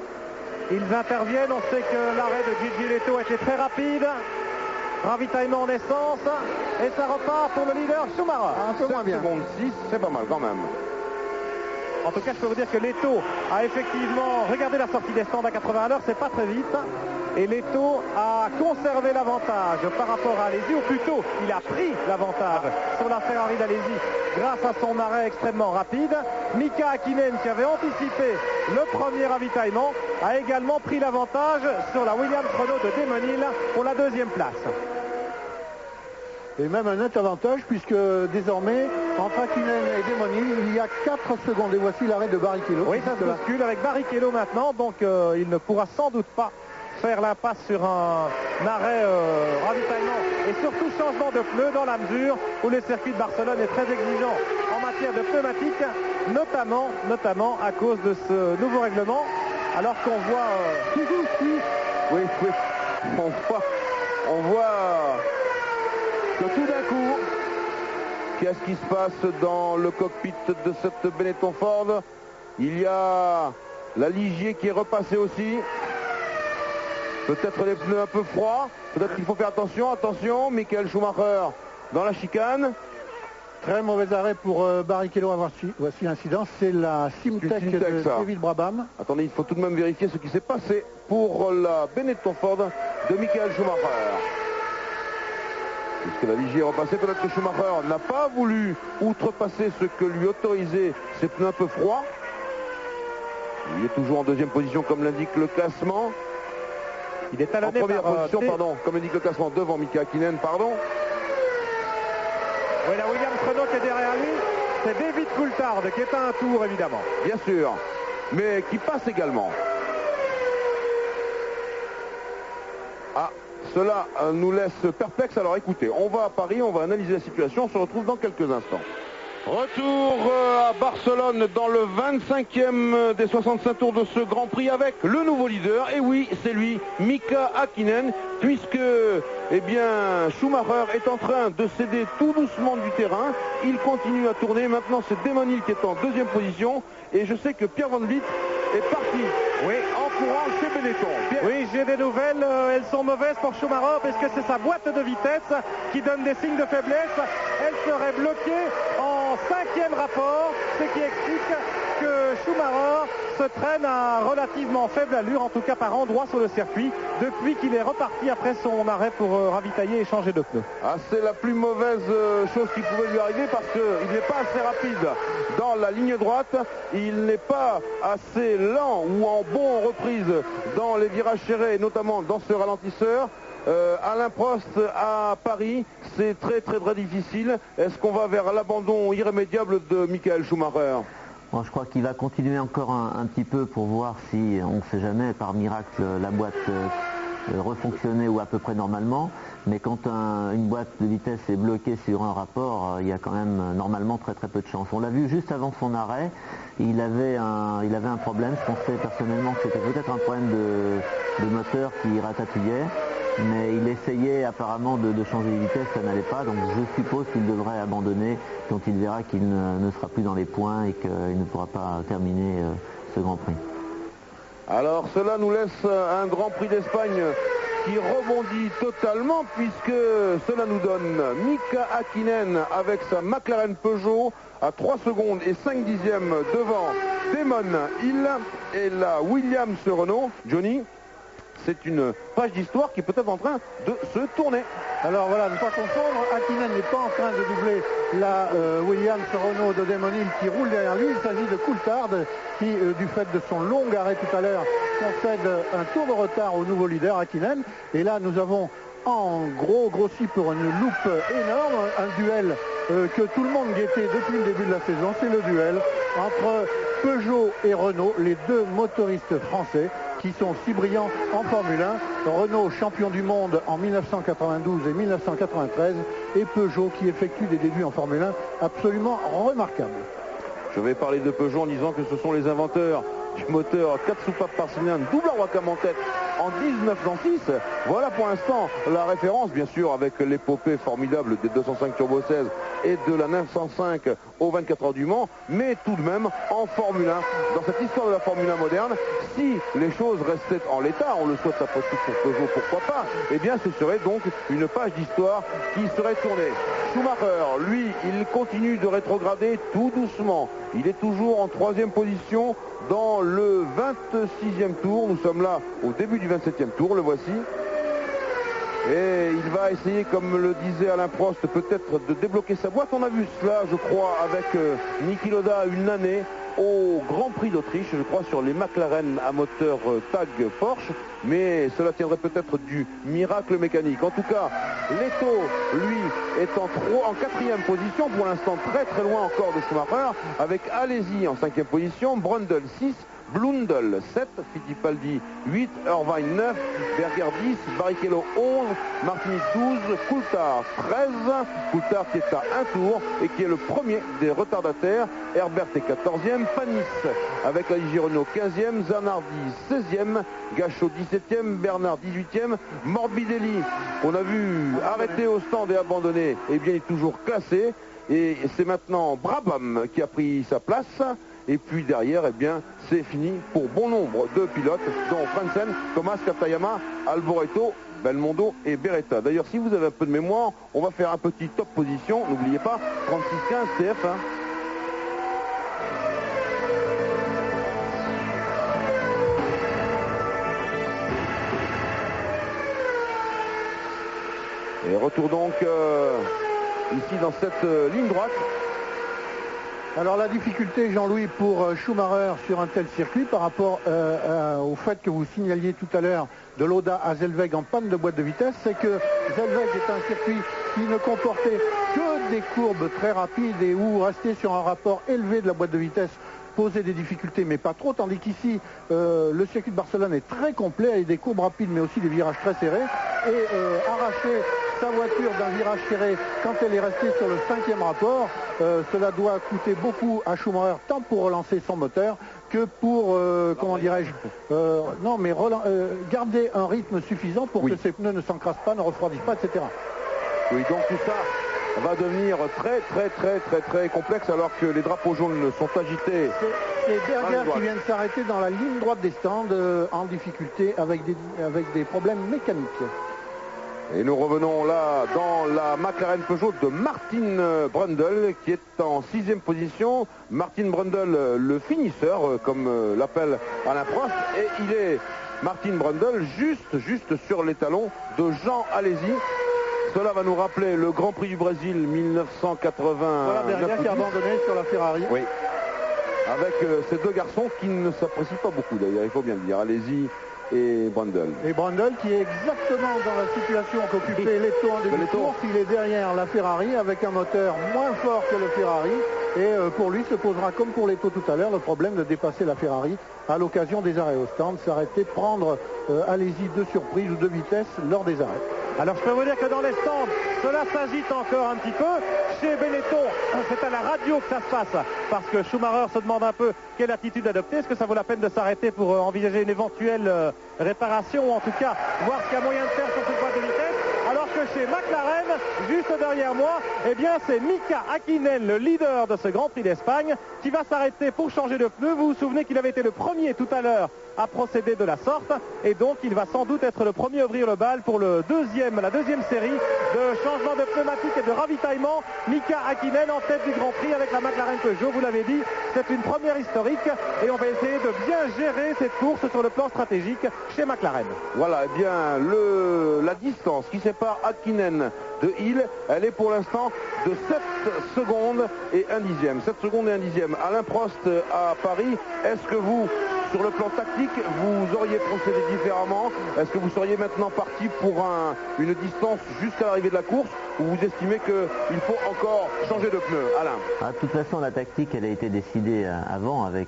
Ils interviennent. On sait que l'arrêt de Gigi Leto a été très rapide. Ravitaillement en essence. Et ça repart pour le leader Schumacher. Un peu moins bien. 7 secondes 6, c'est pas mal quand même. En tout cas, je peux vous dire que Leto a effectivement regardé la sortie des stands à 80 à l'heure. C'est pas très vite. Et Leto a conservé l'avantage par rapport à Alesi, ou plutôt, il a pris l'avantage sur la Ferrari d'Alesi grâce à son arrêt extrêmement rapide. Mika Hakkinen, qui avait anticipé le premier ravitaillement, a également pris l'avantage sur la Williams Renault de Damon Hill pour la deuxième place. Et même un net avantage puisque désormais, entre Hakkinen et Damon Hill, il y a 4 secondes. Et voici l'arrêt de Barrichello. Oui, ça se bouscule avec Barrichello maintenant, donc il ne pourra sans doute pas faire l'impasse sur un arrêt ravitaillement et surtout changement de pneus dans la mesure où le circuit de Barcelone est très exigeant en matière de pneumatique, notamment à cause de ce nouveau règlement, alors qu'on voit oui, on voit que tout d'un coup, qu'est-ce qui se passe dans le cockpit de cette Benetton Ford? Il y a la Ligier qui est repassée aussi. Peut-être les pneus un peu froids. Peut-être qu'il faut faire attention. Attention, Michael Schumacher dans la chicane. Très mauvais arrêt pour Barrichello. Voici l'incident. C'est la Simtech de David Brabham. Attendez, il faut tout de même vérifier ce qui s'est passé pour la Benetton Ford de Michael Schumacher. Puisque la Ligier est repassée, peut-être que Schumacher n'a pas voulu outrepasser ce que lui autorisaient ces pneus un peu froids. Il est toujours en deuxième position comme l'indique le classement. Il est talonné en première par, position, pardon, comme indique le classement, devant Mika Hakkinen, pardon. Oui, la Williams Renault qui est derrière lui, c'est David Coulthard qui est à un tour évidemment. Bien sûr, mais qui passe également. Ah, cela nous laisse perplexes. Alors écoutez, on va à Paris, on va analyser la situation, on se retrouve dans quelques instants. Retour à Barcelone dans le 25e des 65 tours de ce Grand Prix avec le nouveau leader. Et oui, c'est lui, Mika Hakkinen, puisque eh bien, Schumacher est en train de céder tout doucement du terrain. Il continue à tourner. Maintenant, c'est Damon Hill qui est en deuxième position. Et je sais que Pierre Van Vliet est parti, oui, en courant chez Benetton. Pierre. Oui, j'ai des nouvelles. Elles sont mauvaises pour Schumacher parce que c'est sa boîte de vitesse qui donne des signes de faiblesse. Elle serait bloquée en 5e rapport, ce qui explique que Schumacher se traîne à relativement faible allure, en tout cas par endroits sur le circuit, depuis qu'il est reparti après son arrêt pour ravitailler et changer de pneus. Ah, c'est la plus mauvaise chose qui pouvait lui arriver parce qu'il n'est pas assez rapide dans la ligne droite, il n'est pas assez lent ou en bon reprise dans les virages serrés, notamment dans ce ralentisseur. Alain Prost à Paris, c'est très difficile. Est-ce qu'on va vers l'abandon irrémédiable de Michael Schumacher? Bon, je crois qu'il va continuer encore un petit peu pour voir si, on ne sait jamais, par miracle, la boîte refonctionnait ou à peu près normalement. Mais quand une boîte de vitesse est bloquée sur un rapport, il y a quand même normalement très peu de chance. On l'a vu juste avant son arrêt, il avait un problème. Je pensais personnellement que c'était peut-être un problème de moteur qui ratatouillait. Mais il essayait apparemment de changer de vitesse, ça n'allait pas, donc je suppose qu'il devrait abandonner quand il verra qu'il ne sera plus dans les points et qu'il ne pourra pas terminer ce Grand Prix. Alors cela nous laisse un Grand Prix d'Espagne qui rebondit totalement puisque cela nous donne Mika Hakkinen avec sa McLaren Peugeot à 3 secondes et 5 dixièmes devant Damon Hill et la Williams Renault. Johnny, c'est une page d'histoire qui est peut-être en train de se tourner. Alors voilà, ne pas confondre, Hakkinen n'est pas en train de doubler la Williams Renault de Damon Hill qui roule derrière lui. Il s'agit de Coulthard qui, du fait de son long arrêt tout à l'heure, concède un tour de retard au nouveau leader Hakkinen. Et là, nous avons en gros grossi pour une loupe énorme, un duel que tout le monde guettait depuis le début de la saison. C'est le duel entre Peugeot et Renault, les deux motoristes français qui sont si brillants en Formule 1. Renault champion du monde en 1992 et 1993 et Peugeot qui effectue des débuts en Formule 1 absolument remarquables. Je vais parler de Peugeot en disant que ce sont les inventeurs du moteur 4 soupapes par cylindre double Wacom en tête en 1906. Voilà pour l'instant la référence, bien sûr, avec l'épopée formidable des 205 Turbo 16 et de la 905 aux 24 heures du Mans, mais tout de même en Formule 1. Dans cette histoire de la Formule 1 moderne, si les choses restaient en l'état, on le souhaite après tout pour Peugeot, pourquoi pas, eh bien ce serait donc une page d'histoire qui serait tournée. Schumacher, lui, il continue de rétrograder tout doucement. Il est toujours en 3e position dans le 26e tour. Nous sommes là au début du 27e tour, le voici. Et il va essayer, comme le disait Alain Prost, peut-être de débloquer sa boîte. On a vu cela, je crois, avec Niki Lauda une année au Grand Prix d'Autriche, je crois, sur les McLaren à moteur TAG Porsche. Mais cela tiendrait peut-être du miracle mécanique. En tout cas, Leto, lui, est en 4e position, pour l'instant très loin encore de Schumacher, avec Alesi en 5e position, Brundle 6, Blundell 7, Fittipaldi 8, Irvine 9, Berger 10, Barrichello 11, Martini 12, Coulthard 13, Coulthard qui est à un tour et qui est le premier des retardataires. Herbert est 14e, Panis avec la Ligier Renault 15e, Zanardi 16e, Gachot 17e, Bernard 18e, Morbidelli, on a vu arrêté au stand et abandonné, eh bien il est toujours classé et c'est maintenant Brabham qui a pris sa place. Et puis derrière, eh bien, c'est fini pour bon nombre de pilotes, dont Frentzen, Thomas, Katayama, Alboreto, Belmondo et Beretta. D'ailleurs, si vous avez un peu de mémoire, on va faire un petit top position. N'oubliez pas, 36-15 TF1. Et retour donc ici dans cette ligne droite. Alors la difficulté, Jean-Louis, pour Schumacher sur un tel circuit par rapport au fait que vous signaliez tout à l'heure de l'Oda à Zellweg en panne de boîte de vitesse, c'est que Zellweg est un circuit qui ne comportait que des courbes très rapides et où rester sur un rapport élevé de la boîte de vitesse posait des difficultés, mais pas trop, tandis qu'ici, le circuit de Barcelone est très complet, avec des courbes rapides, mais aussi des virages très serrés, et arracher sa voiture d'un virage serré quand elle est restée sur le 5e rapport, cela doit coûter beaucoup à Schumacher, tant pour relancer son moteur que pour, comment dirais-je, non, mais garder un rythme suffisant pour que ses pneus ne s'encrassent pas, ne refroidissent pas, etc. Oui, donc tout ça va devenir très complexe alors que les drapeaux jaunes sont agités. C'est Berger qui vient de s'arrêter dans la ligne droite des stands en difficulté avec des problèmes mécaniques. Et nous revenons là dans la McLaren Peugeot de Martin Brundle qui est en 6e position. Martin Brundle, le finisseur, comme l'appelle Alain Prost, et il est Martin Brundle juste sur les talons de Jean Alesi. Cela va nous rappeler le Grand Prix du Brésil 1980. Voilà Berger qui a abandonné sur la Ferrari. Oui. Avec ces deux garçons qui ne s'apprécient pas beaucoup d'ailleurs, il faut bien le dire, Alesi et Brundle. Et Brundle qui est exactement dans la situation qu'occupait Leto en début de course. Il est derrière la Ferrari avec un moteur moins fort que le Ferrari. Et pour lui se posera, comme pour Leto tout à l'heure, le problème de dépasser la Ferrari à l'occasion des arrêts au stand, s'arrêter, prendre Alesi de surprise ou de vitesse lors des arrêts. Alors je peux vous dire que dans les stands, cela s'agite encore un petit peu. Chez Benetton, c'est à la radio que ça se passe, parce que Schumacher se demande un peu quelle attitude adopter. Est-ce que ça vaut la peine de s'arrêter pour envisager une éventuelle réparation, ou en tout cas voir ce qu'il y a moyen de faire sur cette boîte de vitesse? Alors que chez McLaren, juste derrière moi, eh bien c'est Mika Häkkinen, le leader de ce Grand Prix d'Espagne, qui va s'arrêter pour changer de pneu. Vous vous souvenez qu'il avait été le premier tout à l'heure à procéder de la sorte, et donc il va sans doute être le premier à ouvrir le bal pour la deuxième série de changement de pneumatique et de ravitaillement. Mika Häkkinen en tête du Grand Prix avec la McLaren Peugeot, vous l'avez dit, c'est une première historique, et on va essayer de bien gérer cette course sur le plan stratégique chez McLaren. Voilà, eh bien la distance qui sépare Häkkinen de Hill, elle est pour l'instant de 7 secondes et 1 dixième. 7 secondes et 1 dixième. Alain Prost à Paris, est-ce que vous, sur le plan tactique, vous auriez procédé différemment? Est-ce que vous seriez maintenant parti pour une distance jusqu'à l'arrivée de la course, ou vous estimez qu'il faut encore changer de pneu? Alain? De toute façon, la tactique, elle a été décidée avant avec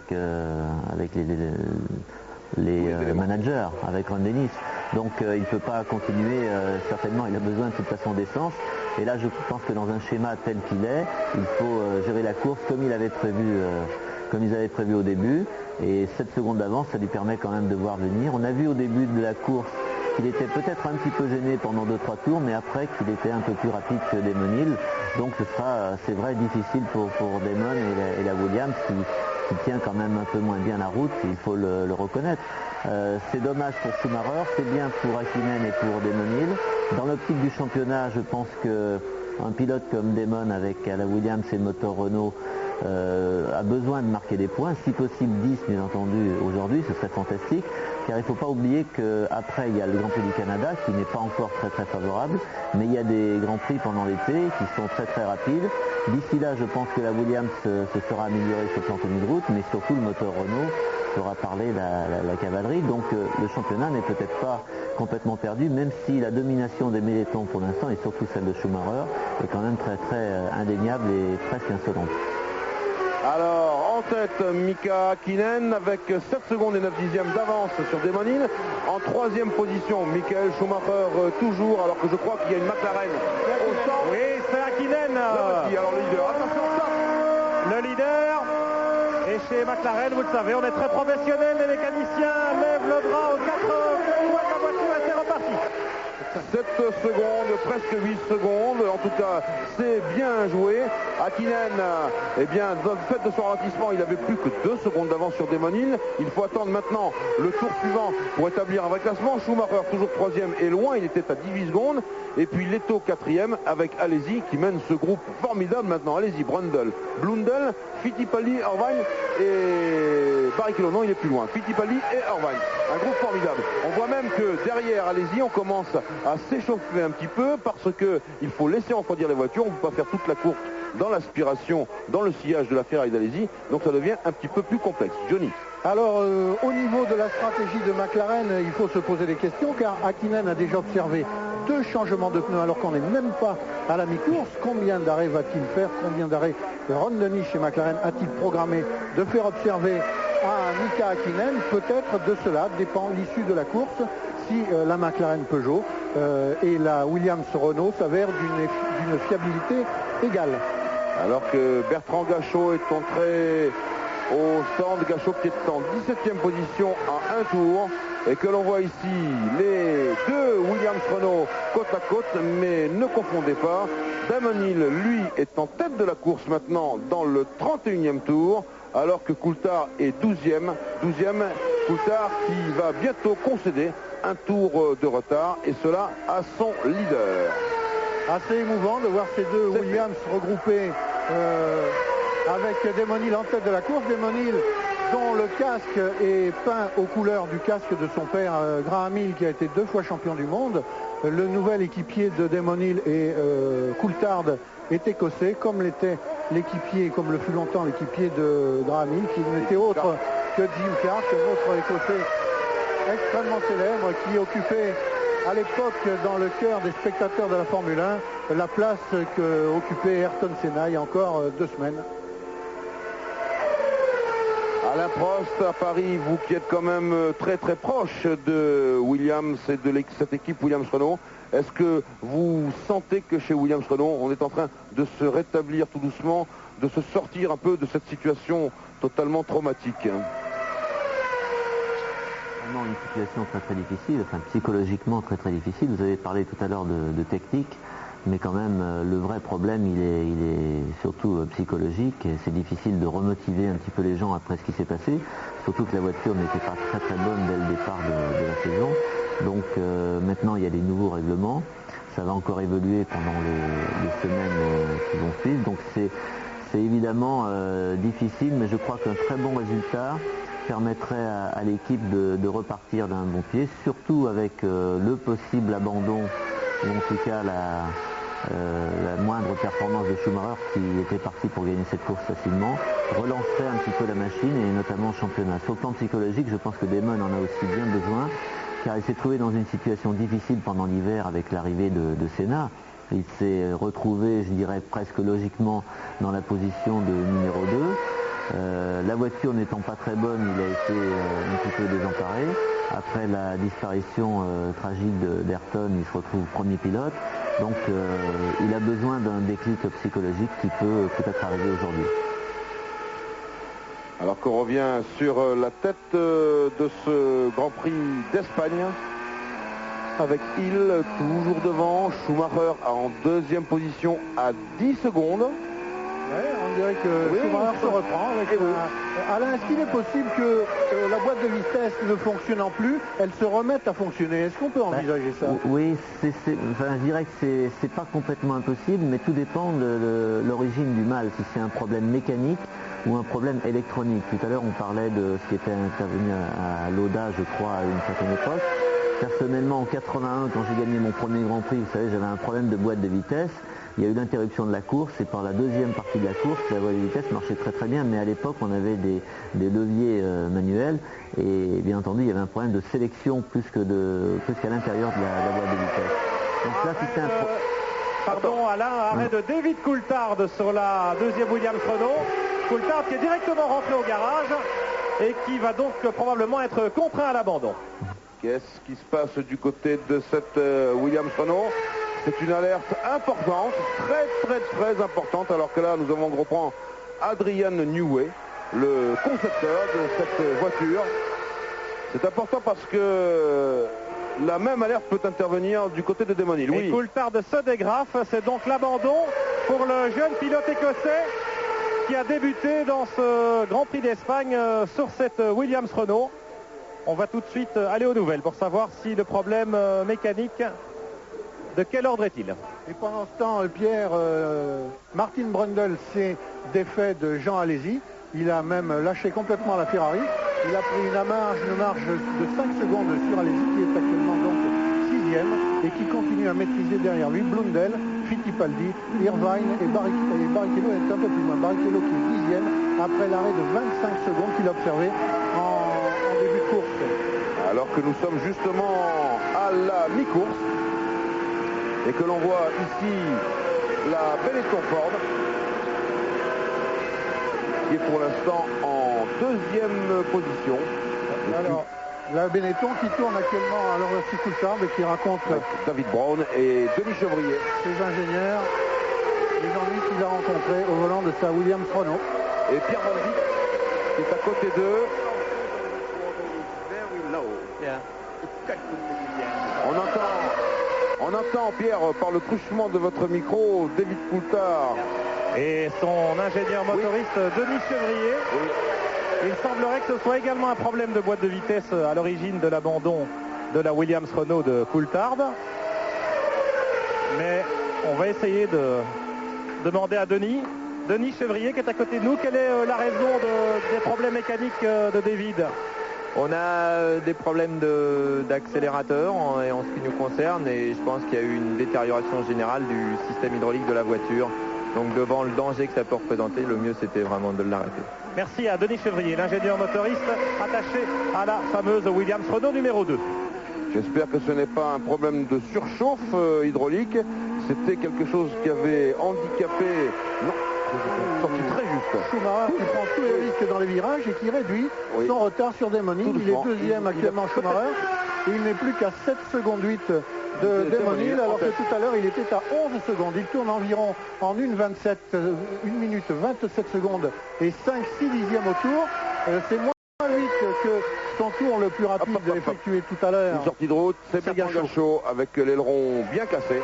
les managers, avec Ron Dennis. Donc il ne peut pas continuer, certainement il a besoin de toute façon d'essence. Et là je pense que dans un schéma tel qu'il est, il faut gérer la course comme ils avaient prévu au début. Et 7 secondes d'avance, ça lui permet quand même de voir venir. On a vu au début de la course qu'il était peut-être un petit peu gêné pendant 2-3 tours, mais après qu'il était un peu plus rapide que Damon Hill. Donc ce sera, c'est vrai, difficile pour Damon et la Williams qui tient quand même un peu moins bien la route, il faut le reconnaître. C'est dommage pour Schumacher, c'est bien pour Häkkinen et pour Damon Hill. Dans l'optique du championnat, je pense qu'un pilote comme Damon avec la Williams et le moteur Renault a besoin de marquer des points, si possible 10 bien entendu aujourd'hui, ce serait fantastique, car il ne faut pas oublier qu'après il y a le Grand Prix du Canada qui n'est pas encore très favorable, mais il y a des Grands Prix pendant l'été qui sont très rapides. D'ici là, je pense que la Williams se sera améliorée sur le plan tenue de route, mais surtout le moteur Renault fera parler la cavalerie, donc le championnat n'est peut-être pas complètement perdu, même si la domination des Benetton pour l'instant, et surtout celle de Schumacher, est quand même très indéniable et presque insolente. Alors, en tête, Mika Häkkinen avec 7 secondes et 9 dixièmes d'avance sur Damon Hill. En 3e position, Michael Schumacher toujours, alors que je crois qu'il y a une McLaren au centre. Oui, c'est Häkkinen. Alors le leader, attention, ça. Le leader. Et chez McLaren, vous le savez, on est très professionnel. Les mécaniciens lèvent le bras aux 4 points de la voiture et c'est reparti. 7 secondes, presque 8 secondes, en tout cas c'est bien joué. Häkkinen, eh bien, dans le fait de son ralentissement, il avait plus que 2 secondes d'avance sur Damon Hill. Il faut attendre maintenant le tour suivant pour établir un vrai classement. Schumacher toujours 3e et loin, il était à 18 secondes. Et puis Leto 4e avec Alesi qui mène ce groupe formidable maintenant. Alesi, Brundle, Blundell, Fittipaldi, Irvine et Barrichello. Non, il est plus loin. Fittipaldi et Irvine. Un groupe formidable. On voit même que derrière Alesi, on commence à s'échauffer un petit peu parce qu'il faut laisser refroidir les voitures. On ne peut pas faire toute la course dans l'aspiration, dans le sillage de la Ferrari d'Alésie. Donc ça devient un petit peu plus complexe. Johnny. Alors, au niveau de la stratégie de McLaren, il faut se poser des questions, car Häkkinen a déjà observé 2 changements de pneus alors qu'on n'est même pas à la mi-course. Combien d'arrêts va-t-il faire? Combien d'arrêts Ron Dennis chez McLaren a-t-il programmé de faire observer à Mika Häkkinen? Peut-être de cela dépend l'issue de la course, si la McLaren Peugeot et la Williams-Renault s'avèrent d'une fiabilité égale. Alors que Bertrand Gachot est entré au stand, Gachot qui est en 17e position à un tour, et que l'on voit ici les 2 Williams-Renault côte à côte, mais ne confondez pas, Damon Hill lui est en tête de la course maintenant dans le 31e tour, alors que Coulthard est 12e, Coulthard qui va bientôt concéder un tour de retard, et cela à son leader. Assez émouvant de voir ces 2 Williams regroupés avec Damon Hill en tête de la course. Damon Hill dont le casque est peint aux couleurs du casque de son père Graham Hill, qui a été 2 fois champion du monde. Le nouvel équipier de Damon Hill et Coulthard est écossais, comme l'était l'équipier, comme le fut longtemps l'équipier de Graham Hill, qui n'était autre que Jim Clark, un autre écossais extrêmement célèbre qui occupait à l'époque dans le cœur des spectateurs de la Formule 1 la place que occupait Ayrton Senna il y a encore 2 semaines. Alain Prost, à Paris, vous qui êtes quand même très très proche de Williams et de cette équipe Williams-Renault, est-ce que vous sentez que chez Williams-Renault, on est en train de se rétablir tout doucement, de se sortir un peu de cette situation totalement traumatique? Vraiment une situation très très difficile, enfin psychologiquement très très difficile. Vous avez parlé tout à l'heure de technique, mais quand même le vrai problème il est surtout psychologique, et c'est difficile de remotiver un petit peu les gens après ce qui s'est passé, surtout que la voiture n'était pas très très bonne dès le départ de la saison. Donc maintenant il y a des nouveaux règlements, ça va encore évoluer pendant les semaines qui vont suivre, donc c'est évidemment difficile, mais je crois qu'un très bon résultat permettrait à l'équipe de repartir d'un bon pied, surtout avec le possible abandon, ou en tout cas la moindre performance de Schumacher, qui était parti pour gagner cette course facilement, relancerait un petit peu la machine, et notamment le championnat. Sur le plan psychologique, je pense que Damon en a aussi bien besoin, car il s'est trouvé dans une situation difficile pendant l'hiver avec l'arrivée de Senna. Il s'est retrouvé, je dirais presque logiquement, dans la position de numéro 2. La voiture n'étant pas très bonne, il a été un petit peu désemparé. Après la disparition tragique d'Ayrton, il se retrouve premier pilote. Donc il a besoin d'un déclic psychologique qui peut peut-être arriver aujourd'hui. Alors qu'on revient sur la tête de ce Grand Prix d'Espagne, avec Hill toujours devant, Schumacher en 2e position à 10 secondes. Ouais, on dirait que Schumacher se reprend. Alain, est-ce qu'il est possible que la boîte de vitesse ne fonctionnant plus, elle se remette à fonctionner? Est-ce qu'on peut envisager ça? Oui, enfin, je dirais que c'est pas complètement impossible, mais tout dépend de l'origine du mal, si c'est un problème mécanique ou un problème électronique. Tout à l'heure, on parlait de ce qui était intervenu à Lauda, je crois, à une certaine époque. Personnellement, en 81, quand j'ai gagné mon premier Grand Prix, vous savez, j'avais un problème de boîte de vitesse. Il y a eu l'interruption de la course, et par la 2e partie de la course, la boîte de vitesse marchait très très bien, mais à l'époque on avait des leviers manuels, et bien entendu il y avait un problème de sélection plus qu'à l'intérieur de la boîte de vitesse. Donc là c'était un Pardon Alain, arrêt de David Coulthard sur la 2e Williams-Renault. Coulthard qui est directement rentré au garage et qui va donc probablement être contraint à l'abandon. Qu'est-ce qui se passe du côté de cette Williams-Renault? C'est une alerte importante, très importante, alors que là nous avons gros point Adrian Newey, le concepteur de cette voiture. C'est important parce que la même alerte peut intervenir du côté de Damon Hill. Et Coulthard se dégrafe, c'est donc l'abandon pour le jeune pilote écossais qui a débuté dans ce Grand Prix d'Espagne sur cette Williams-Renault. On va tout de suite aller aux nouvelles pour savoir si le problème mécanique, de quel ordre est-il? Et pendant ce temps, Pierre, Martin Brundle s'est défait de Jean Alesi. Il a même lâché complètement la Ferrari. Il a pris une marge de 5 secondes sur Alesi, qui est actuellement donc 6e et qui continue à maîtriser derrière lui Blundell, Fittipaldi, Irvine et Barrichello est un peu plus loin. Barrichello qui est 10e après l'arrêt de 25 secondes qu'il a observé en début de course. Alors que nous sommes justement à la mi-course et que l'on voit ici la Benetton Ford qui est pour l'instant en deuxième position. Alors, la Benetton qui tourne actuellement à l'Université Coulthard et qui rencontre David Brown et Denis Chevrier, ses ingénieurs, les ennuis qu'il a rencontrés au volant de sa Williams Renault. Et Pierre Van Dyck qui est à côté d'eux. On entend, Pierre, par le truchement de votre micro, David Coulthard. Et son ingénieur motoriste, Denis Chevrier. Oui. Il semblerait que ce soit également un problème de boîte de vitesse à l'origine de l'abandon de la Williams Renault de Coulthard. Mais on va essayer de demander à Denis Chevrier qui est à côté de nous. Quelle est la raison des problèmes mécaniques de David? On a des problèmes d'accélérateur en ce qui nous concerne et je pense qu'il y a eu une détérioration générale du système hydraulique de la voiture. Donc devant le danger que ça peut représenter, le mieux c'était vraiment de l'arrêter. Merci à Denis Chevrier, l'ingénieur motoriste attaché à la fameuse Williams Renault numéro 2. J'espère que ce n'est pas un problème de surchauffe hydraulique. C'était quelque chose qui avait handicapé... Non, c'est sorti très juste. Schumacher qui prend tous les risques dans les virages et qui réduit son retard sur Demonil. Il est deuxième actuellement Schumacher. Il n'est plus qu'à 7 secondes 8 de Demonil, alors que tout à l'heure il était à 11 secondes. Il tourne environ en 1 minute 27 secondes et 5-6 dixièmes au tour. C'est moins 8 que son tour le plus rapide effectué tout à l'heure. Une sortie de route, c'est Bertrand Gachot avec l'aileron bien cassé.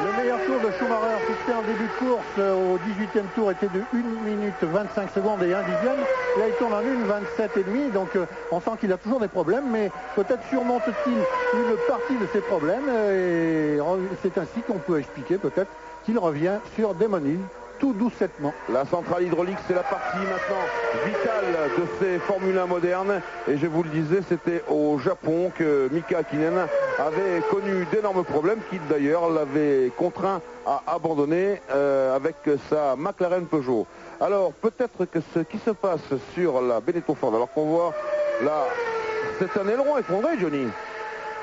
Le meilleur tour de Schumacher fixé en début de course au 18e tour était de 1 minute 25 secondes et 1 dixième. Là il tourne en 1,27 et demi, donc on sent qu'il a toujours des problèmes, mais peut-être surmonte-t-il une partie de ces problèmes et c'est ainsi qu'on peut expliquer peut-être qu'il revient sur Demonil tout doucettement. La centrale hydraulique, c'est la partie maintenant vitale de ces Formule 1 modernes. Et je vous le disais, c'était au Japon que Mika Hakkinen avait connu d'énormes problèmes qui d'ailleurs l'avaient contraint à abandonner avec sa McLaren Peugeot. Alors peut-être que ce qui se passe sur la Benetton Ford, alors qu'on voit là, c'est un aileron effondré, Johnny.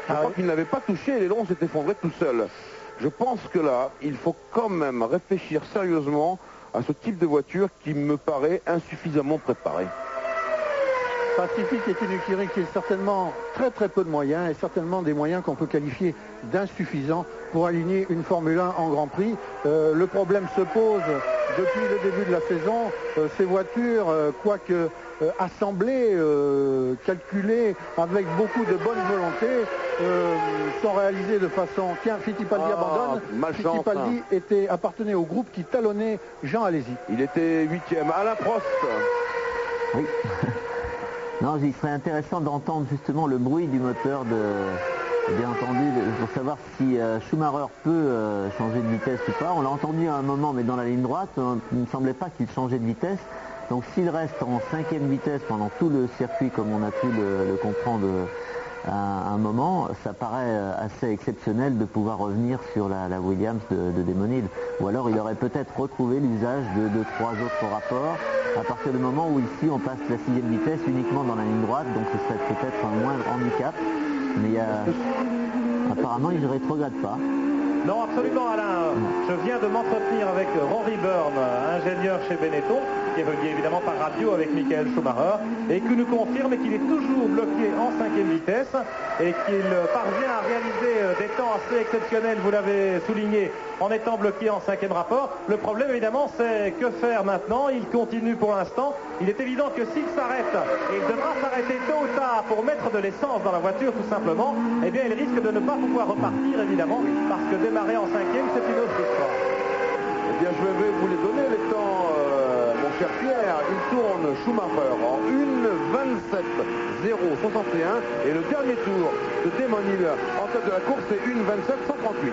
Je crois qu'il n'avait pas touché, l'aileron s'est effondré tout seul. Je pense que là, il faut quand même réfléchir sérieusement à ce type de voiture qui me paraît insuffisamment préparée. Pacific est une écurie qui est certainement très peu de moyens et certainement des moyens qu'on peut qualifier d'insuffisants pour aligner une Formule 1 en Grand Prix. Le problème se pose depuis le début de la saison. Ces voitures, quoique assemblées, calculées avec beaucoup de bonne volonté, sont réalisées de façon... Tiens, Fittipaldi abandonne. Fittipaldi appartenait au groupe qui talonnait Jean Alesi. Il était 8e. Alain Prost. Oui. Non, il serait intéressant d'entendre justement le bruit du moteur, bien entendu, pour savoir si Schumacher peut changer de vitesse ou pas. On l'a entendu à un moment, mais dans la ligne droite, il ne semblait pas qu'il changeait de vitesse. Donc s'il reste en 5e vitesse pendant tout le circuit, comme on a pu le comprendre à un moment, ça paraît assez exceptionnel de pouvoir revenir sur la Williams de Demonil. Ou alors il aurait peut-être retrouvé l'usage de 3 autres rapports. À partir du moment où ici on passe la 6e vitesse uniquement dans la ligne droite, donc ce serait peut-être un moindre handicap, mais apparemment il ne rétrograde pas. Non, absolument, Alain. Je viens de m'entretenir avec Rory Byrne, ingénieur chez Benetton, qui est venu évidemment par radio avec Michael Schumacher, et qui nous confirme qu'il est toujours bloqué en 5e vitesse et qu'il parvient à réaliser des temps assez exceptionnels, vous l'avez souligné, en étant bloqué en 5e rapport. Le problème, évidemment, c'est que faire maintenant. Il continue pour l'instant. Il est évident que s'il s'arrête, et il devra s'arrêter tôt ou tard pour mettre de l'essence dans la voiture, tout simplement, eh bien, il risque de ne pas pouvoir repartir, évidemment, parce que démarrer en 5e, c'est une autre histoire. Eh bien, je vais vous les donner, les temps, mon cher Pierre. Il tourne Schumacher en 1,27,061 et le dernier tour de Demonil en tête de la course, c'est 1,27,138.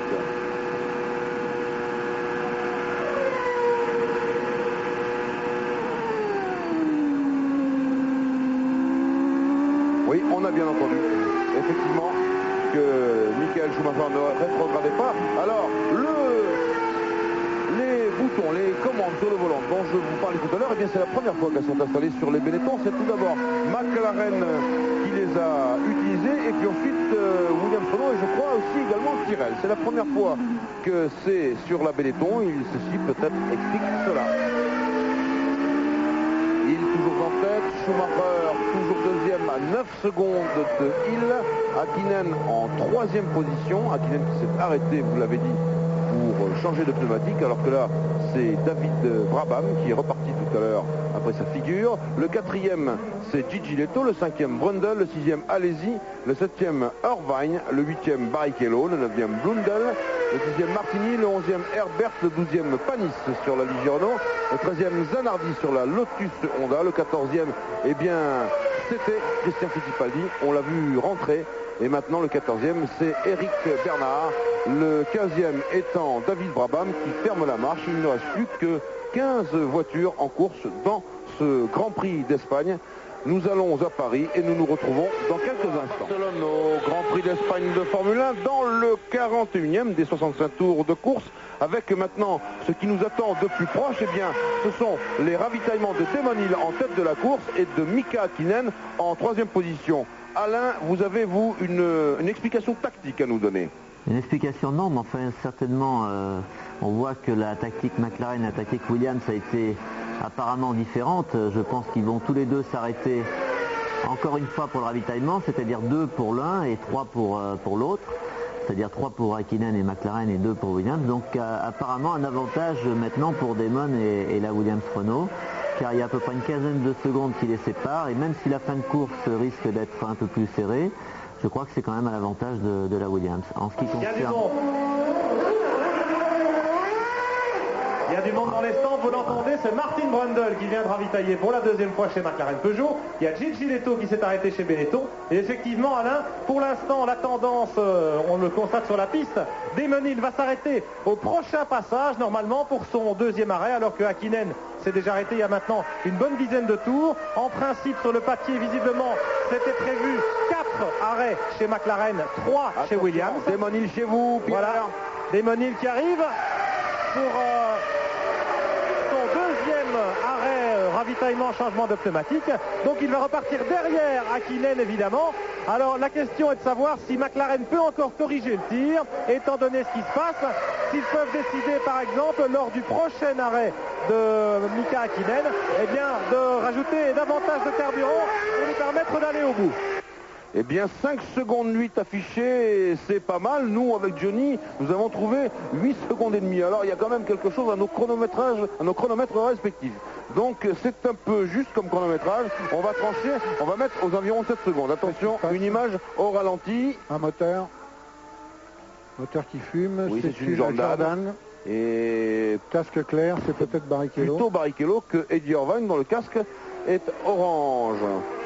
Oui, on a bien entendu, effectivement, que Michael Schumacher ne rétrogradait pas. Alors, boutons, les commandes sur le volant dont je vous parlais tout à l'heure, eh bien c'est la première fois qu'elles sont installées sur les Benetton. C'est tout d'abord McLaren qui les a utilisées et puis ensuite Williams Renault et je crois aussi également Tyrrell. C'est la première fois que c'est sur la Benetton. Ceci peut-être explique cela. Hill toujours en tête, Schumacher toujours deuxième à 9 secondes de Hill, Hakkinen en troisième position, Hakkinen qui s'est arrêté, vous l'avez dit, pour changer de pneumatique, alors que là c'est David Brabham qui est reparti tout à l'heure après sa figure. Le quatrième c'est Gigi Leto, le cinquième Brundle, le sixième Alesi, le septième Irvine, le huitième Barrichello, le neuvième Blundell, le 10e Martini, le 11e Herbert, le 12e Panis sur la Ligier Renault, le 13e Zanardi sur la Lotus Honda, le 14e, eh bien, c'était Christian Fittipaldi, on l'a vu rentrer, et maintenant le 14e, c'est Eric Bernard, le 15e étant David Brabham qui ferme la marche. Il ne reste plus que 15 voitures en course dans ce Grand Prix d'Espagne. Nous allons à Paris et nous nous retrouvons dans quelques instants. Barcelone au Grand Prix d'Espagne de Formule 1 dans le 41e des 65 tours de course, avec maintenant ce qui nous attend de plus proche, eh bien ce sont les ravitaillements de Damon Hill en tête de la course et de Mika Hakkinen en troisième position. Alain, vous avez vous une explication tactique à nous donner? Une explication non, mais enfin certainement on voit que la tactique McLaren et la tactique Williams a été apparemment différente. Je pense qu'ils vont tous les deux s'arrêter encore une fois pour le ravitaillement, c'est-à-dire 2 pour l'un et 3 pour l'autre, c'est-à-dire 3 pour Hakkinen et McLaren et 2 pour Williams. Donc apparemment un avantage maintenant pour Damon et la Williams Renault, car il y a à peu près une quinzaine de secondes qui les séparent, et même si la fin de course risque d'être un peu plus serrée, je crois que c'est quand même à l'avantage de la Williams. En ce qui concerne... Il y a du monde dans les stands, vous l'entendez, c'est Martin Brundle qui vient de ravitailler pour la deuxième fois chez McLaren Peugeot. Il y a Gigi Leto qui s'est arrêté chez Benetton. Et effectivement, Alain, pour l'instant, la tendance, on le constate sur la piste, Damon Hill va s'arrêter au prochain passage, normalement, pour son deuxième arrêt, alors que Hakkinen s'est déjà arrêté il y a maintenant une bonne dizaine de tours. En principe, sur le papier, visiblement, c'était prévu 4 arrêts chez McLaren, 3 chez Williams. Damon Hill chez vous, Pierre. Voilà, Damon Hill qui arrive pour... deuxième arrêt, ravitaillement, changement de pneumatique. Donc il va repartir derrière Hakkinen évidemment. Alors la question est de savoir si McLaren peut encore corriger le tir, étant donné ce qui se passe, s'ils peuvent décider par exemple lors du prochain arrêt de Mika Hakkinen, eh bien de rajouter davantage de carburant pour lui permettre d'aller au bout. Eh bien 5 secondes 8 affichées, c'est pas mal. Nous avec Johnny, nous avons trouvé 8 secondes et demie. Alors il y a quand même quelque chose à nos chronomètres respectifs. Donc c'est un peu juste comme chronométrage. On va trancher, on va mettre aux environs 7 secondes. Attention, une image au ralenti. Un moteur qui fume, oui, c'est une Jordan. Et casque clair, c'est peut-être Barrichello. Plutôt Barrichello que Eddie Irvine dont le casque est orange.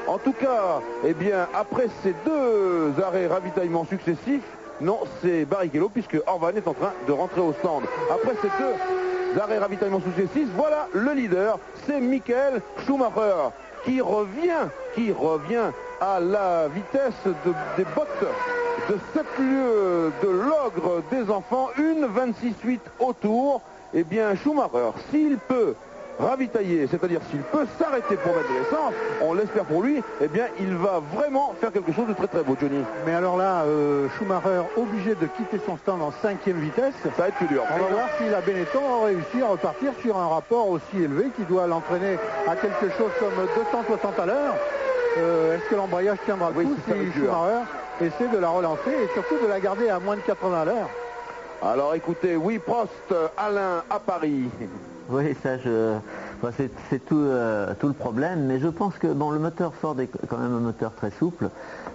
En tout cas, eh bien, après ces 2 arrêts ravitaillement successifs, non, c'est Barrichello puisque Irvine est en train de rentrer au stand. Après ces 2 arrêts ravitaillement successifs, voilà le leader, c'est Michael Schumacher qui revient à la vitesse des bottes de 7 lieues de l'ogre des enfants, 1,26,8 au tour. Eh bien, Schumacher, s'il peut ravitailler, c'est-à-dire s'il peut s'arrêter pour mettre de l'essence, on l'espère pour lui, eh bien il va vraiment faire quelque chose de très très beau, Johnny. Mais alors là, Schumacher obligé de quitter son stand en 5e vitesse. Ça va être plus dur. On va voir si la Benetton a réussi à repartir sur un rapport aussi élevé qui doit l'entraîner à quelque chose comme 260 à l'heure. Est-ce que l'embrayage tiendra le coup si Schumacher essaie de la relancer et surtout de la garder à moins de 80 à l'heure? Alors écoutez, oui, Prost, Alain à Paris. Oui, ça, c'est tout le problème, mais je pense que bon, le moteur Ford est quand même un moteur très souple,